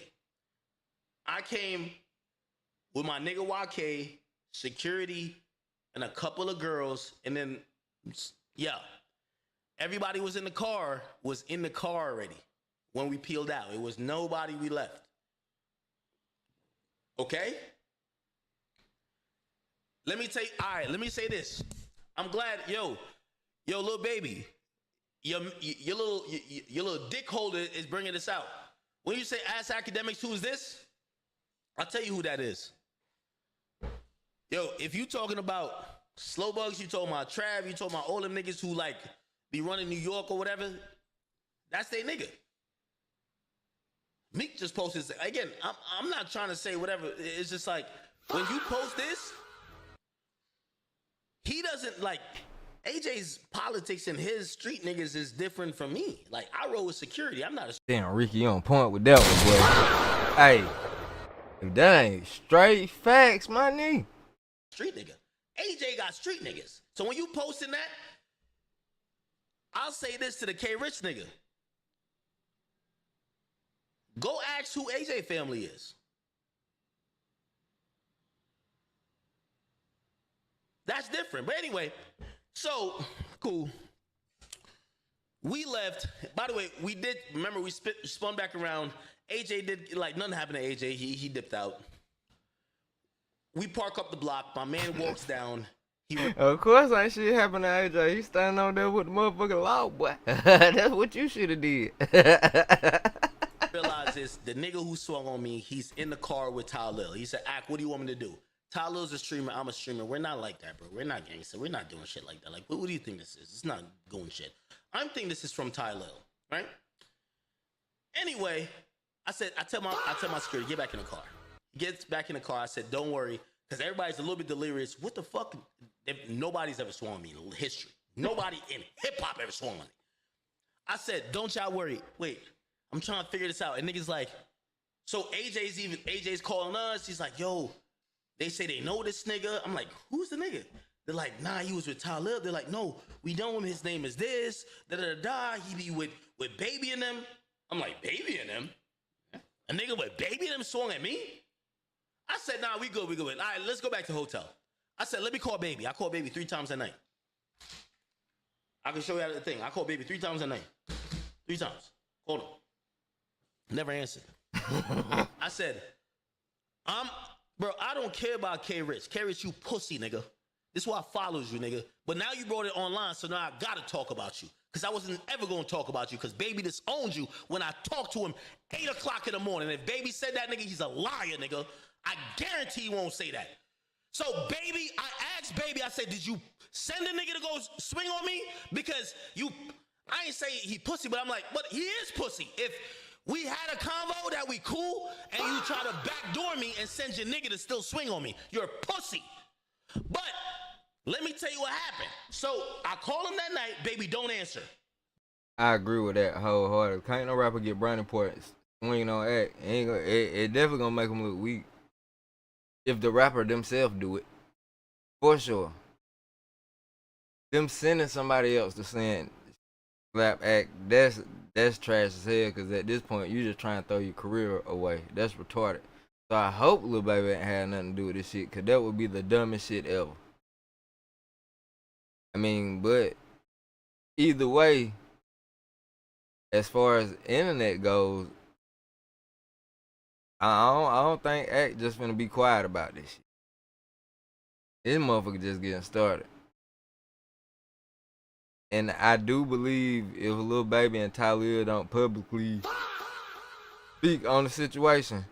F: I came with my nigga YK, security, and a couple of girls, and then, yeah. Everybody was in the car already when we peeled out. It was nobody we left. Okay? Let me say this. I'm glad, yo, little baby, your little dick holder is bringing this out. When you say ask Akademiks who's this, I'll tell you who that is. Yo, if you talking about slow bugs, you talking about Trav, you talking about all them niggas who like be running New York or whatever, that's they nigga. Meek just posted this. Again, I'm not trying to say whatever. It's just like, when you post this, he doesn't like, AJ's politics and his street niggas is different from me. Like, I roll with security. I'm not a...
A: Damn, Ricky, you on point with that one, boy. Hey, if that ain't straight facts, my nigga.
F: Street nigga. AJ got street niggas. So when you posting that, I'll say this to the K Rich nigga. Go ask who AJ family is. That's different. But anyway, so cool. We left. By the way, we did, remember we spun back around. AJ did, like, nothing happened to AJ. He dipped out. We park up the block. My man walks down.
A: Of course ain't shit happened to AJ. He standing on there with the motherfucking law, boy. That's what you should have did.
F: Realize this, the nigga who swung on me, he's in the car with Tylil. He said, Ak, what do you want me to do? Tylil's a streamer, I'm a streamer. We're not like that, bro. We're not gangster. We're not doing shit like that. Like, what do you think this is? It's not going shit. I'm thinking this is from Tylil, right? Anyway, I tell my security, get back in the car. Gets back in the car. I said, don't worry, because everybody's a little bit delirious. What the fuck? Nobody's ever swung on me in history. Nobody in hip-hop ever swung on me. I said, don't y'all worry. Wait, I'm trying to figure this out. And niggas like, so AJ's calling us. He's like, yo, they say they know this nigga. I'm like, who's the nigga? They're like, nah, he was with Tylil. They're like, no, we know him. His name is this. Da-da-da-da. He be with Baby and them. I'm like, Baby and them? A nigga with Baby and them swung at me? I said, nah, we good. All right, let's go back to the hotel. I said, let me call Baby. I call Baby 3 times a night. I can show you the thing. I call Baby 3 times a night. 3 times. Hold on. Never answered. I said, bro, I don't care about K Rich. K Rich, you pussy, nigga. This is why I follows you, nigga. But now you brought it online, so now I gotta talk about you. Because I wasn't ever gonna talk about you, because Baby disowned you when I talked to him 8 o'clock in the morning. If Baby said that, nigga, he's a liar, nigga. I guarantee he won't say that. So, Baby, I asked Baby, I said, did you send a nigga to go swing on me? Because I ain't say he pussy, but I'm like, but he is pussy. If we had a convo that we cool, and you try to backdoor me and send your nigga to still swing on me, you're a pussy. But let me tell you what happened. So I call him that night, Baby don't answer.
A: I agree with that wholeheartedly. Can't no rapper get brownie points swinging on act. It definitely gonna make him look weak if the rapper themselves do it, for sure. them sending somebody else to send slap act, that's trash as hell, because at this point you just trying to throw your career away. That's retarded. So I hope Lil Baby ain't had nothing to do with this shit, because that would be the dumbest shit ever. I mean, but either way, as far as internet goes, I don't think Act just finna be quiet about this shit. This motherfucker just getting started. And I do believe if Lil Baby and Tylil don't publicly speak on the situation,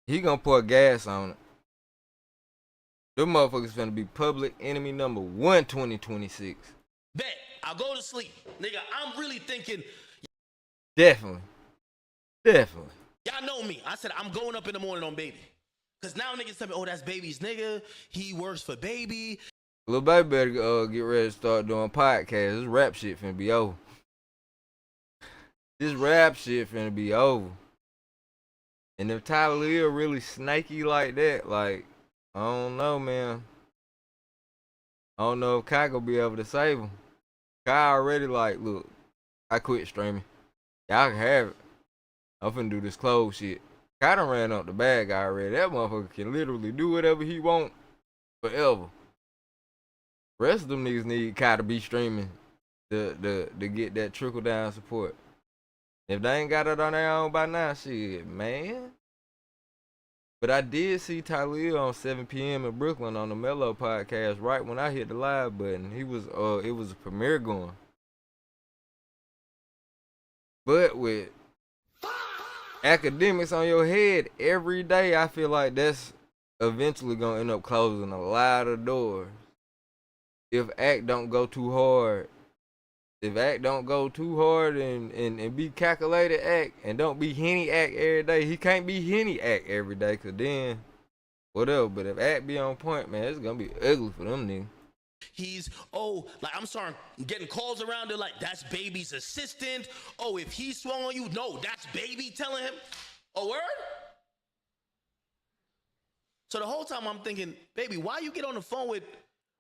A: he gonna pour gas on it. Them motherfuckers finna be public enemy number 1 2026.
F: Bet. I'll go to sleep. Nigga, I'm really thinking.
A: Definitely.
F: Y'all know me. I said I'm going up in the morning on Baby. Because now niggas tell me, oh, that's Baby's nigga. He works for Baby.
A: Lil Baby better get ready to start doing podcasts. This rap shit finna be over. And if Tylil really snaky like that, like, I don't know, man. I don't know if Kai gonna be able to save him. Kai already like, look, I quit streaming. Y'all can have it. I'm finna do this clothes shit. Kai done ran up the bag already. That motherfucker can literally do whatever he want forever. Rest of them niggas need Kai to be streaming to get that trickle down support. If they ain't got it on their own by now, shit, man. But I did see Tylil on 7 p.m. in Brooklyn on the Mellow podcast right when I hit the live button. He was it was a premiere going. But with Akademiks on your head every day, I feel like that's eventually gonna end up closing a lot of doors. If Act don't go too hard. If Act don't go too hard and be calculated Act and don't be Henny Act every day, he can't be Henny Act every day, cause then whatever. But if Act be on point, man, it's gonna be ugly for them niggas.
F: He's, like I'm starting getting calls around there like, that's Baby's assistant. Oh, if he swung on you, no, that's Baby telling him. A word? So the whole time I'm thinking, Baby, why you get on the phone with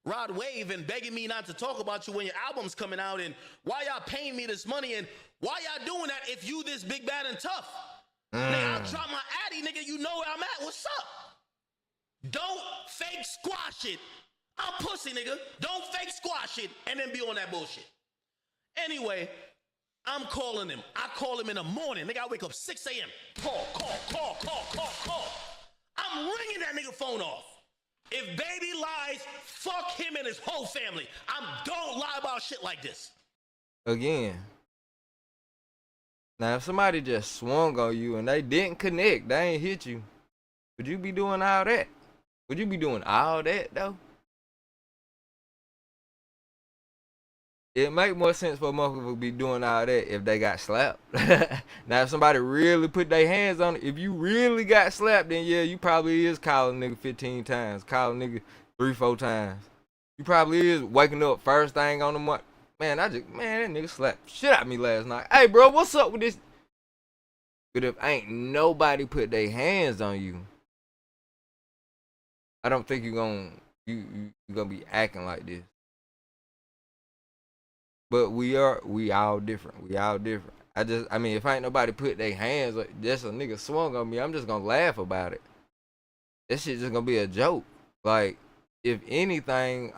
F: Rod Wave and begging me not to talk about you when your album's coming out, and why y'all paying me this money, and why y'all doing that if you this big, bad, and tough? Nigga, I'll drop my addy, nigga, you know where I'm at. What's up? Don't fake squash it. I'm pussy, nigga. Don't fake squash it and then be on that bullshit. Anyway, I'm calling him. I call him in the morning. Nigga, I wake up 6 a.m. Call. I'm ringing that nigga phone off. If Baby lies, fuck him and his whole family. Don't lie about shit like this.
A: Again. Now, if somebody just swung on you and they didn't connect, they ain't hit you, would you be doing all that? Would you be doing all that, though? It make more sense for a motherfucker to be doing all that if they got slapped. Now, if somebody really put their hands on it, if you really got slapped, then yeah, you probably is calling nigga 15 times, calling nigga 3-4 times. You probably is waking up first thing on the morning. Man, that nigga slapped shit out of me last night. Hey, bro, what's up with this? But if ain't nobody put their hands on you, I don't think you gonna be acting like this. But we all different. I mean, if ain't nobody put their hands, like, just a nigga swung on me, I'm just gonna laugh about it. That shit just gonna be a joke. Like, if anything,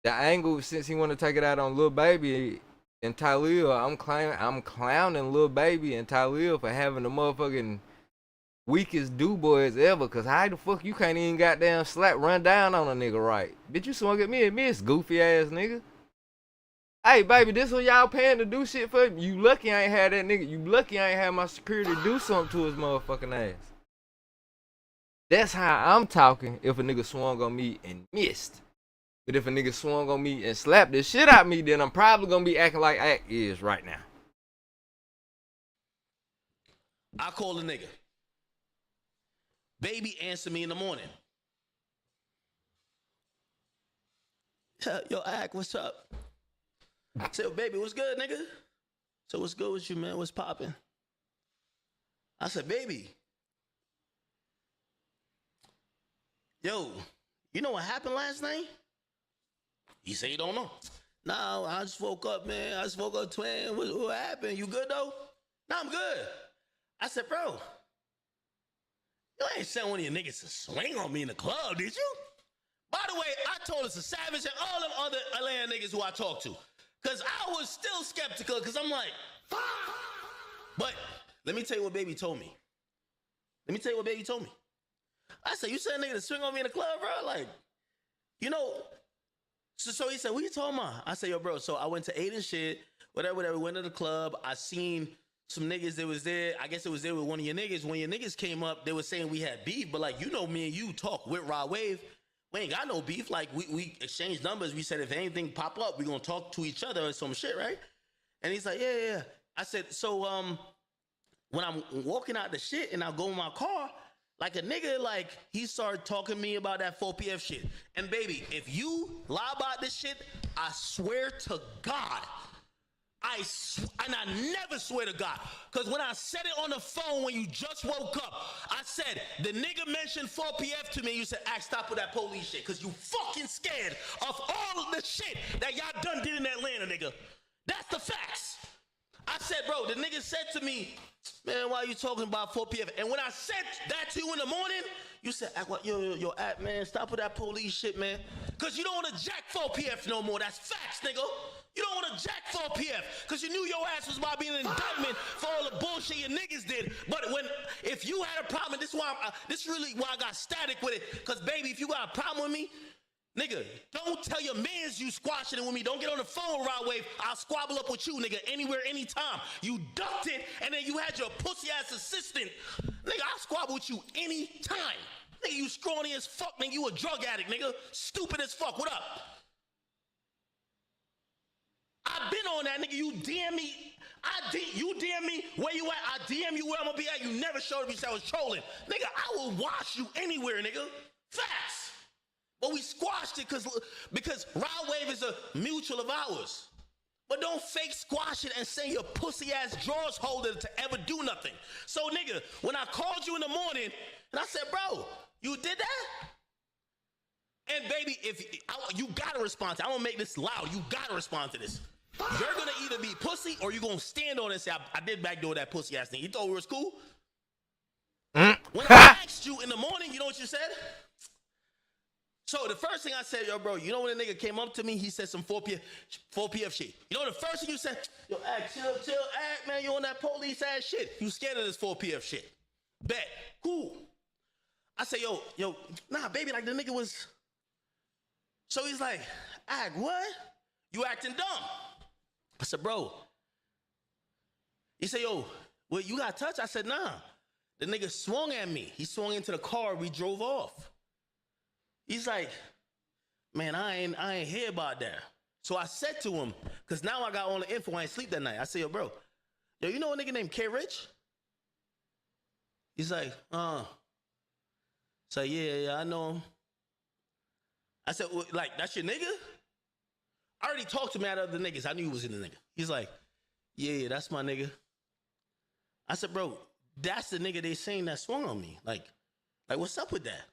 A: the angle, since he want to take it out on Lil Baby and Tylil, I'm clowning Lil Baby and Tylil for having the motherfucking weakest do-boys ever. Cause how the fuck you can't even goddamn run down on a nigga right? Bitch, you swung at me and miss, goofy ass nigga. Hey, baby, this what y'all paying to do shit for? You lucky I ain't had that nigga. You lucky I ain't had my security do something to his motherfucking ass. That's how I'm talking if a nigga swung on me and missed. But if a nigga swung on me and slapped the shit out of me, then I'm probably gonna be acting like Act is right now.
F: I call the nigga. Baby answer me in the morning. Yo, Act, what's up? I said, Baby, what's good, nigga? So what's good with you, man? What's popping? I said, Baby. Yo, you know what happened last night? He said he don't know. Nah, I just woke up, man. I just woke up, twin. What happened? You good, though? Nah, I'm good. I said, bro, you ain't sent one of your niggas to swing on me in the club, did you? By the way, I told us a Savage and all them other Atlanta niggas who I talked to. Because I was still skeptical, because I'm like, fuck. But let me tell you what baby told me. I said, you sent a nigga to swing on me in the club, bro? Like, you know, so he said, what you talking about? I said, yo, bro, so I went to 8 and shit, whatever, went to the club. I seen some niggas that was there. I guess it was there with one of your niggas. When your niggas came up, they were saying we had beef, but like, you know, me and you talk with Rod Wave. We ain't got no beef. Like, we exchanged numbers. We said, if anything pop up, we gonna talk to each other or some shit, right? And he's like, yeah. I said, so, when I'm walking out the shit and I go in my car, like a nigga, like, he started talking to me about that 4PF shit. And baby, if you lie about this shit, I swear to God, and I never swear to God, because when I said it on the phone when you just woke up, I said, the nigga mentioned 4PF to me, you said, stop with that police shit, because you fucking scared of all of the shit that y'all done did in Atlanta, nigga. That's the facts. I said, bro, the nigga said to me, man, why are you talking about 4PF? And when I said that to you in the morning, you said, yo, man, stop with that police shit, man. Because you don't want to jack 4PF no more. That's facts, nigga. You don't want to jack 4PF because you knew your ass was about being an indictment for all the bullshit your niggas did. But if you had a problem, this is really why I got static with it. Because, baby, if you got a problem with me, nigga, don't tell your mans you squashing it with me. Don't get on the phone, Rod Wave. I'll squabble up with you, nigga, anywhere, anytime. You ducked it, and then you had your pussy-ass assistant. Nigga, I'll squabble with you anytime. Nigga, you scrawny as fuck, nigga. You a drug addict, nigga. Stupid as fuck. What up? I've been on that, nigga. You DM me. You DM me where you at. I DM you where I'm gonna be at. You never showed me I was trolling. Nigga, I will watch you anywhere, nigga. Facts. But we squashed it because Rod Wave is a mutual of ours. But don't fake squash it and send your pussy ass drawers holder to ever do nothing. So nigga, when I called you in the morning and I said, bro, you did that? And baby, you gotta respond to it. I'm gonna make this loud. You gotta respond to this. You're gonna either be pussy or you're gonna stand on it and say, I did backdoor that pussy ass thing. You thought we was cool? When I asked you in the morning, you know what you said? So the first thing I said, yo, bro, you know when a nigga came up to me, he said some 4PF shit. You know the first thing you said? Yo, chill, man, you on that police ass shit. You scared of this 4PF shit. Bet. Cool. I say, yo, nah, baby, like the nigga was. So he's like, what? You acting dumb. I said, bro. He said, yo, well, you got touched? I said, nah. The nigga swung at me. He swung into the car. We drove off. He's like, man, I ain't hear about that. So I said to him, because now I got all the info. I ain't sleep that night. I said, yo, bro, you know a nigga named K Rich? He's like, So yeah, I know him. I said, well, like, that's your nigga? I already talked to him at other niggas. I knew he was in the nigga. He's like, yeah, that's my nigga. I said, bro, that's the nigga they saying that swung on me. Like, what's up with that?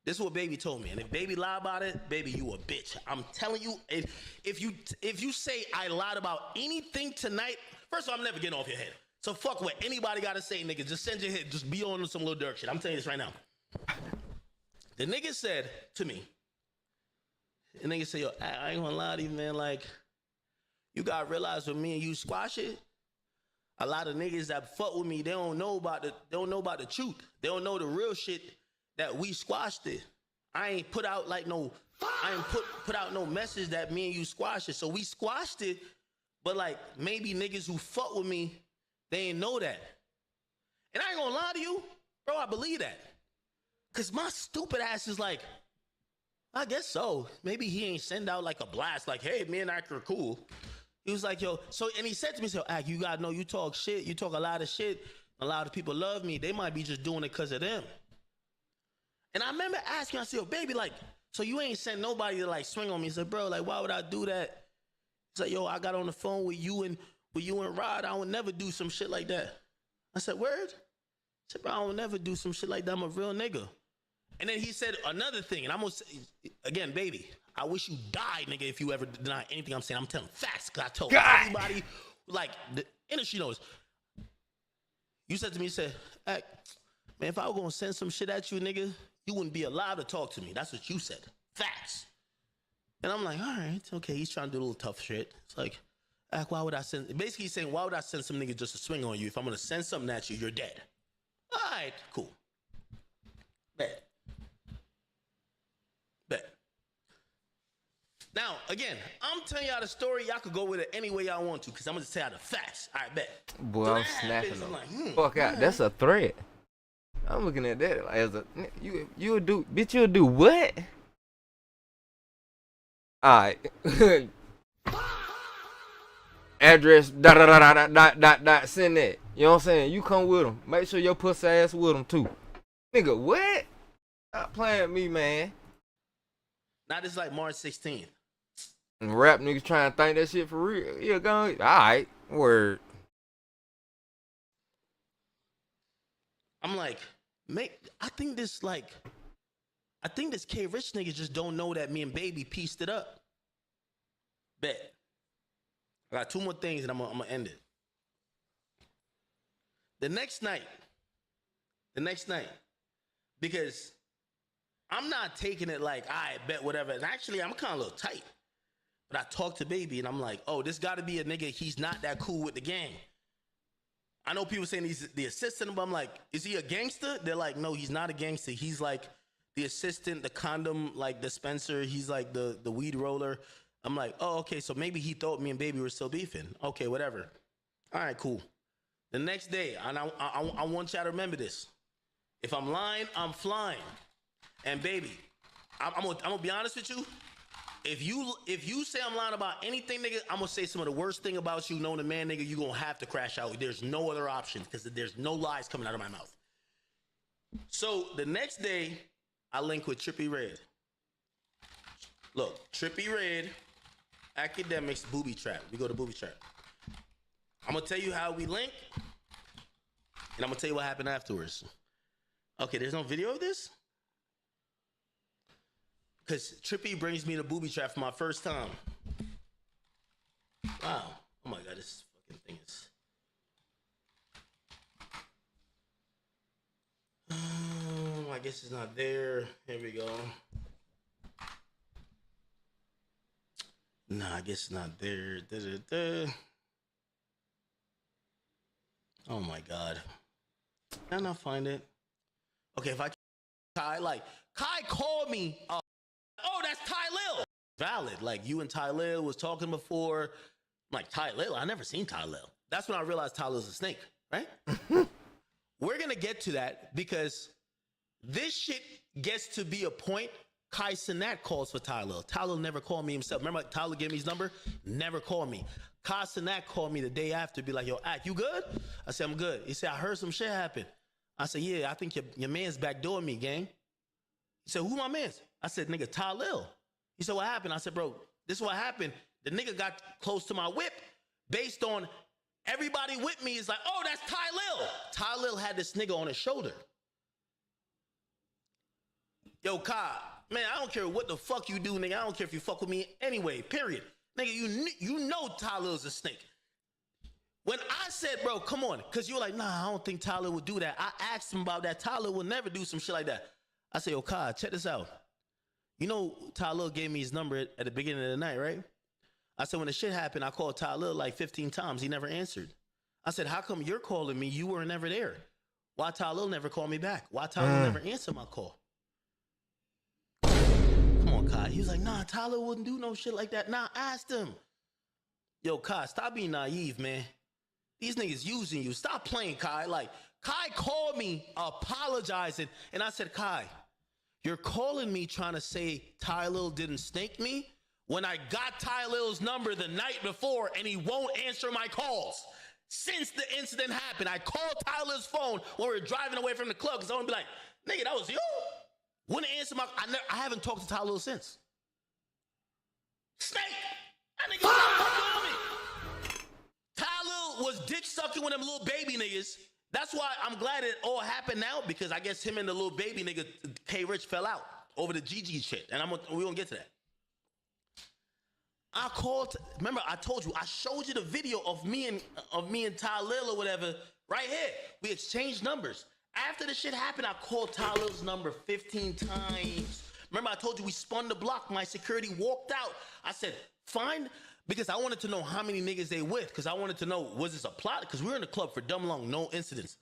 F: This is what baby told me. And if baby lie about it, baby, you a bitch. I'm telling you, if you say I lied about anything tonight, first of all, I'm never getting off your head. So fuck what anybody got to say, nigga. Just send your head. Just be on some little dirt shit. I'm telling you this right now. The nigga said to me, the nigga said, yo, I ain't gonna lie to you, man. Like, you gotta realize when me and you squash it, a lot of niggas that fuck with me, they don't know about the truth. They don't know the real shit that we squashed it. I ain't put out like put out no message that me and you squashed it. So we squashed it, but like maybe niggas who fuck with me, they ain't know that. And I ain't gonna lie to you, bro, I believe that. Cause my stupid ass is like, I guess so. Maybe he ain't send out like a blast, like, hey, me and Ak are cool. He was like, yo, and he said to me, so Ak, you gotta know you talk shit, you talk a lot of shit, a lot of people love me, they might be just doing it cause of them. And I remember asking, I said, yo, baby, like, so you ain't sent nobody to like swing on me. He said, bro, like, why would I do that? He's like, yo, I got on the phone with you and Rod. I would never do some shit like that. I said, word? He said, bro, I would never do some shit like that. I'm a real nigga. And then he said another thing, and I'm gonna say, again, baby, I wish you died, nigga, if you ever deny anything I'm saying. I'm telling facts, because I told everybody, like, the industry knows. You said to me, you said, hey, man, if I were going to send some shit at you, nigga, you wouldn't be allowed to talk to me. That's what you said. Facts. And I'm like, all right, okay, he's trying to do a little tough shit. It's like, why would I send, basically he's saying, why would I send some nigga just to swing on you? If I'm going to send something at you, you're dead. All right, cool. Bet. Now, again, I'm telling y'all the story. Y'all could go with it any way y'all want to, because I'm going to tell y'all the facts. All right, bet.
A: Boy,
F: So
A: I'm
F: that
A: snapping
F: happens,
A: them.
F: I'm like,
A: Fuck out. That's a threat. I'm looking at that like as a you'll do, bitch. You'll do what? All right. Address dot. Send that. You know what I'm saying? You come with them. Make sure your pussy ass with them too. Nigga, what? Stop playing with me, man.
F: Now this is like March 16th.
A: And rap niggas trying to think that shit for real. Yeah, go. All right, word.
F: I'm like, I think this K Rich nigga just don't know that me and Baby pieced it up. Bet. I got two more things and I'm gonna end it. The next night, because I'm not taking it like, I bet whatever. And actually, I'm kind of a little tight. But I talked to Baby and I'm like, oh, this got to be a nigga. He's not that cool with the gang. I know people saying he's the assistant, but I'm like, is he a gangster? They're like, no, he's not a gangster. He's like the assistant, the condom like dispenser. He's like the weed roller. I'm like, oh, okay, so maybe he thought me and Baby were still beefing. Okay, whatever. All right, cool. The next day, and I want y'all to remember this. If I'm lying, I'm flying. And Baby, I'm gonna be honest with you. If you say I'm lying about anything, nigga, I'm gonna say some of the worst thing about you, knowing a man, nigga, you gonna have to crash out. There's no other option, because there's no lies coming out of my mouth. So the next day, I link with Trippie Redd. Look, Trippie Redd, Akademiks, Booby Trap. We go to Booby Trap. I'm gonna tell you how we link, and I'm gonna tell you what happened afterwards. Okay, there's no video of this? Because Trippie brings me to Booby Trap for my first time. Wow. Oh my God, this fucking thing is... I guess it's not there. Here we go. Nah, I guess it's not there. Oh my God. Can I not find it? Okay, if I Kai called me. Oh, that's Tylil. Valid. Like, you and Tylil was talking before. I'm like, Tylil? I never seen Tylil. That's when I realized Tylil's a snake, right? We're going to get to that because this shit gets to be a point. Kai Cenat calls for Tylil. Tylil never called me himself. Remember, Tylil gave me his number? Never called me. Kai Cenat called me the day after, be like, yo, Ak, you good? I said, I'm good. He said, I heard some shit happen. I said, yeah, I think your man's backdooring me, gang. He said, who my man's? I said, nigga, Tylil. He said, what happened? I said, bro, this is what happened. The nigga got close to my whip based on everybody with me is like, oh, that's Tylil. Tylil had this nigga on his shoulder. Yo, Kai, man, I don't care what the fuck you do, nigga. I don't care if you fuck with me anyway, period. Nigga, you know Tylil's a snake. When I said, bro, come on, because you were like, nah, I don't think Tylil would do that. I asked him about that. Tylil would never do some shit like that. I said, yo, Kai, check this out. You know Tylil gave me his number at the beginning of the night, right? I said, when the shit happened, I called Tylil like 15 times. He never answered. I said, how come you're calling me? You were never there. Why Tylil never called me back? Why Tylil never answered my call? Come on, Kai. He was like, nah, Tylil wouldn't do no shit like that. Nah, I asked him. Yo, Kai, stop being naive, man. These niggas using you. Stop playing, Kai. Like, Kai called me apologizing, and I said, Kai, you're calling me trying to say Tylil didn't snake me when I got Tylil's number the night before and he won't answer my calls. Since the incident happened, I called Tylil's phone when we were driving away from the club because I want to be like, nigga, that was you? Wouldn't answer my... I haven't talked to Tylil since. Snake! That nigga stop me. Tylil was dick sucking with them little baby niggas. That's why I'm glad it all happened now, because I guess him and the little baby nigga K Rich fell out over the GG shit, and we gonna get to that. I called. Remember, I told you. I showed you the video of me and Tylil or whatever right here. We exchanged numbers. After the shit happened, I called Tylil's number 15 times. Remember, I told you we spun the block. My security walked out. I said, fine, because I wanted to know how many niggas they with. Because I wanted to know, was this a plot? Because we were in the club for dumb long, no incidents.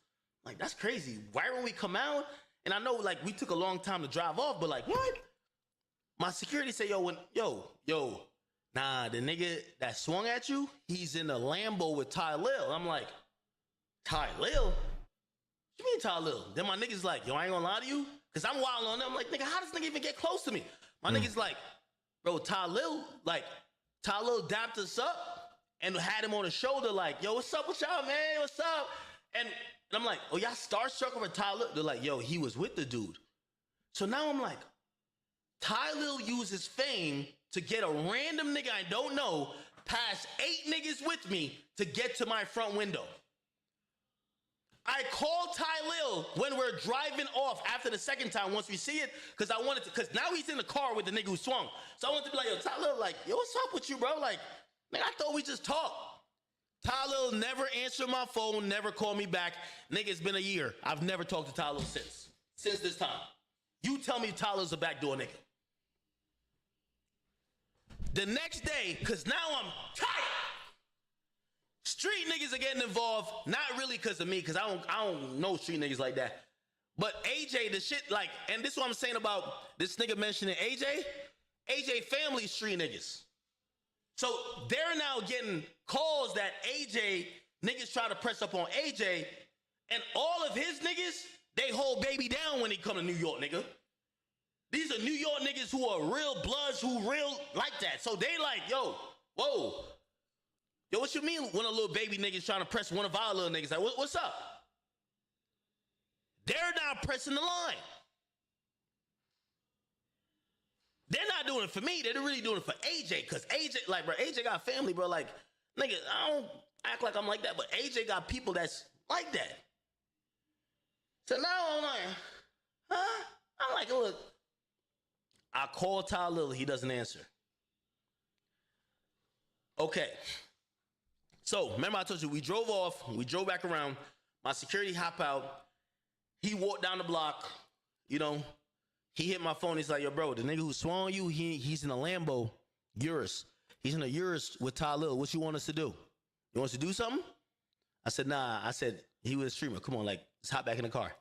F: Like, that's crazy. Why when we come out? And I know, like, we took a long time to drive off, but like, what? My security said, yo, nah, the nigga that swung at you, he's in a Lambo with Tylil. I'm like, Tylil? What you mean Tylil? Then my nigga's like, yo, I ain't gonna lie to you. Cause I'm wild on them. I'm like, nigga, how does this nigga even get close to me? My nigga's like, bro, Tylil dapped us up and had him on the shoulder like, yo, what's up with y'all, man? What's up? And I'm like, oh, y'all starstruck over Tylil? They're like, yo, he was with the dude. So now I'm like, Tylil uses fame to get a random nigga I don't know past 8 niggas with me to get to my front window. I called Tylil when we're driving off after the second time once we see it, because now he's in the car with the nigga who swung. So I wanted to be like, yo, Tylil, like, yo, what's up with you, bro? Like, nigga, I thought we just talked. Tylil never answered my phone, never called me back. Nigga, it's been a year. I've never talked to Tylil since this time. You tell me Tylil's a backdoor nigga. The next day, because now I'm tired. Street niggas are getting involved, not really because of me, because I don't know street niggas like that. But AJ, the shit, like, and this is what I'm saying about this nigga mentioning AJ. AJ family street niggas. So they're now getting calls that AJ, niggas try to press up on AJ, and all of his niggas, they hold baby down when they come to New York, nigga. These are New York niggas who are real bloods, who real like that. So they like, yo, whoa. Yo, what you mean when a little baby nigga's trying to press one of our little niggas? Like, what's up? They're now pressing the line. They're not doing it for me. They're really doing it for AJ. Because AJ, like, bro, AJ got family, bro. Like, nigga, I don't act like I'm like that, but AJ got people that's like that. So now I'm like, huh? I'm like, look. I call Tylil, he doesn't answer. Okay. So, remember I told you, we drove off, we drove back around, my security hop out, he walked down the block, you know, he hit my phone, he's like, yo, bro, the nigga who swung you, he's in a Lambo, Urus. He's in a Urus with Tylil. What you want us to do? You want us to do something? I said, nah. I said, he was a streamer. Come on, like, let's hop back in the car.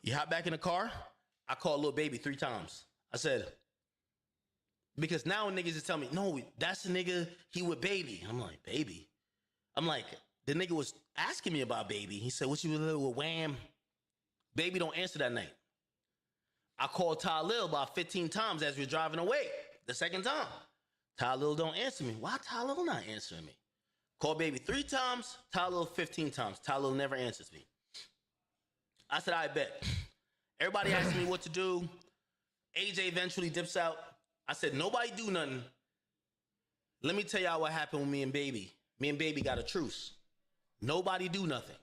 F: You hop back in the car, I called Lil Baby 3 times. I said, because now niggas is telling me, no, that's the nigga, he with Baby. I'm like, Baby? I'm like, the nigga was asking me about Baby. He said, what you with Wham? Baby don't answer that night. I called Tylil about 15 times as we were driving away. The second time. Tylil don't answer me. Why Tylil not answering me? Call Baby 3 times, Tylil 15 times. Tylil never answers me. I said, I bet. Everybody asked me what to do. AJ eventually dips out. I said, nobody do nothing. Let me tell y'all what happened with me and Baby. Me and Baby got a truce. Nobody do nothing.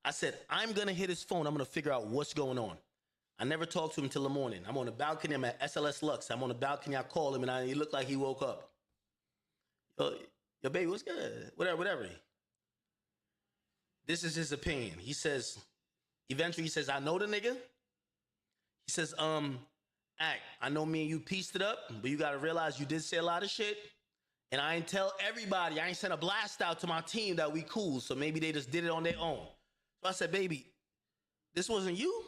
F: I said, I'm going to hit his phone. I'm going to figure out what's going on. I never talked to him till the morning. I'm on the balcony. I'm at SLS Lux. I'm on the balcony. I call him, and he looked like he woke up. Yo, Baby, what's good? Whatever. This is his opinion. He says, eventually he says, I know the nigga. He says, Act, I know me and you pieced it up, but you got to realize you did say a lot of shit. And I ain't tell everybody, I ain't sent a blast out to my team that we cool, so maybe they just did it on their own. So I said, Baby, this wasn't you?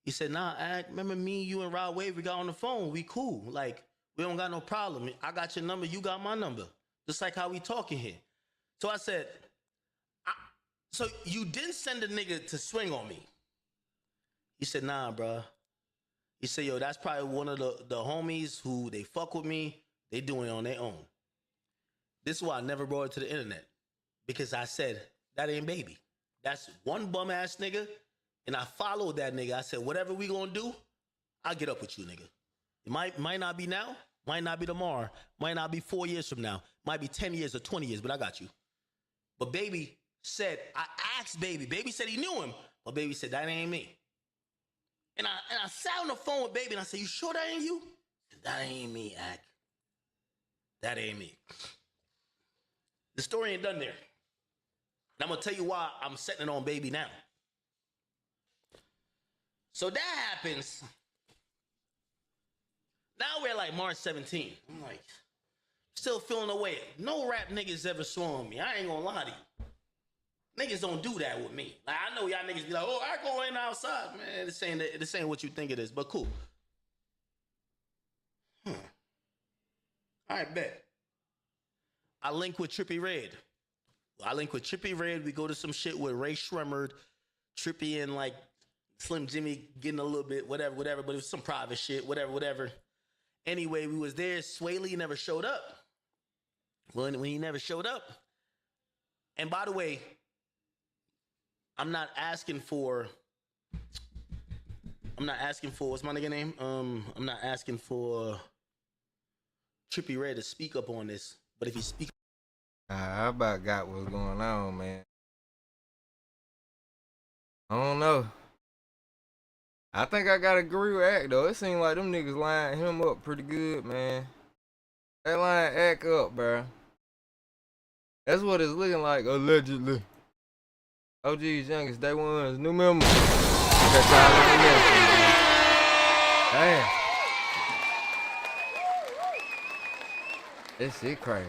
F: He said, nah, Act, remember me, you, and Rod Wave, we got on the phone, we cool. Like, we don't got no problem. I got your number, you got my number. Just like how we talking here. So I said, so you didn't send a nigga to swing on me? He said, nah, bruh. He said, yo, that's probably one of the homies who they fuck with me. They doing it on their own. This is why I never brought it to the internet. Because I said, that ain't Baby. That's one bum ass nigga. And I followed that nigga. I said, whatever we gonna do, I'll get up with you, nigga. It might not be now, might not be tomorrow, might not be 4 years from now, might be 10 years or 20 years, but I got you. But Baby said, I asked Baby. Baby said he knew him, but Baby said, that ain't me. And I sat on the phone with Baby and I said, you sure that ain't you? He said, that ain't me, Act. That ain't me. The story ain't done there. And I'm gonna tell you why I'm setting it on baby now. So that happens. Now we're like March 17th. I'm like, still feeling away. No rap niggas ever swung me. I ain't gonna lie to you. Niggas don't do that with me. Like, I know y'all niggas be like, oh, I go in outside. Man, this ain't what you think it is, but cool. All right, bet. I link with Trippie Redd. We go to some shit with Ray Shremmerd, Trippie and like Slim Jimmy getting a little bit, whatever, but it was some private shit, whatever. Anyway, we was there. Sway Lee never showed up. When he never showed up. And by the way, I'm not asking for, what's my nigga name? I'm not asking for Trippie Redd to speak up on this, but if he speak,
A: I about got what's going on, man. I don't know. I think I gotta agree with Act though. It seems like them niggas lining him up pretty good, man. That line Act up, bro. That's what it's looking like, allegedly. OG's youngest, day one's new member. Damn. This shit crazy.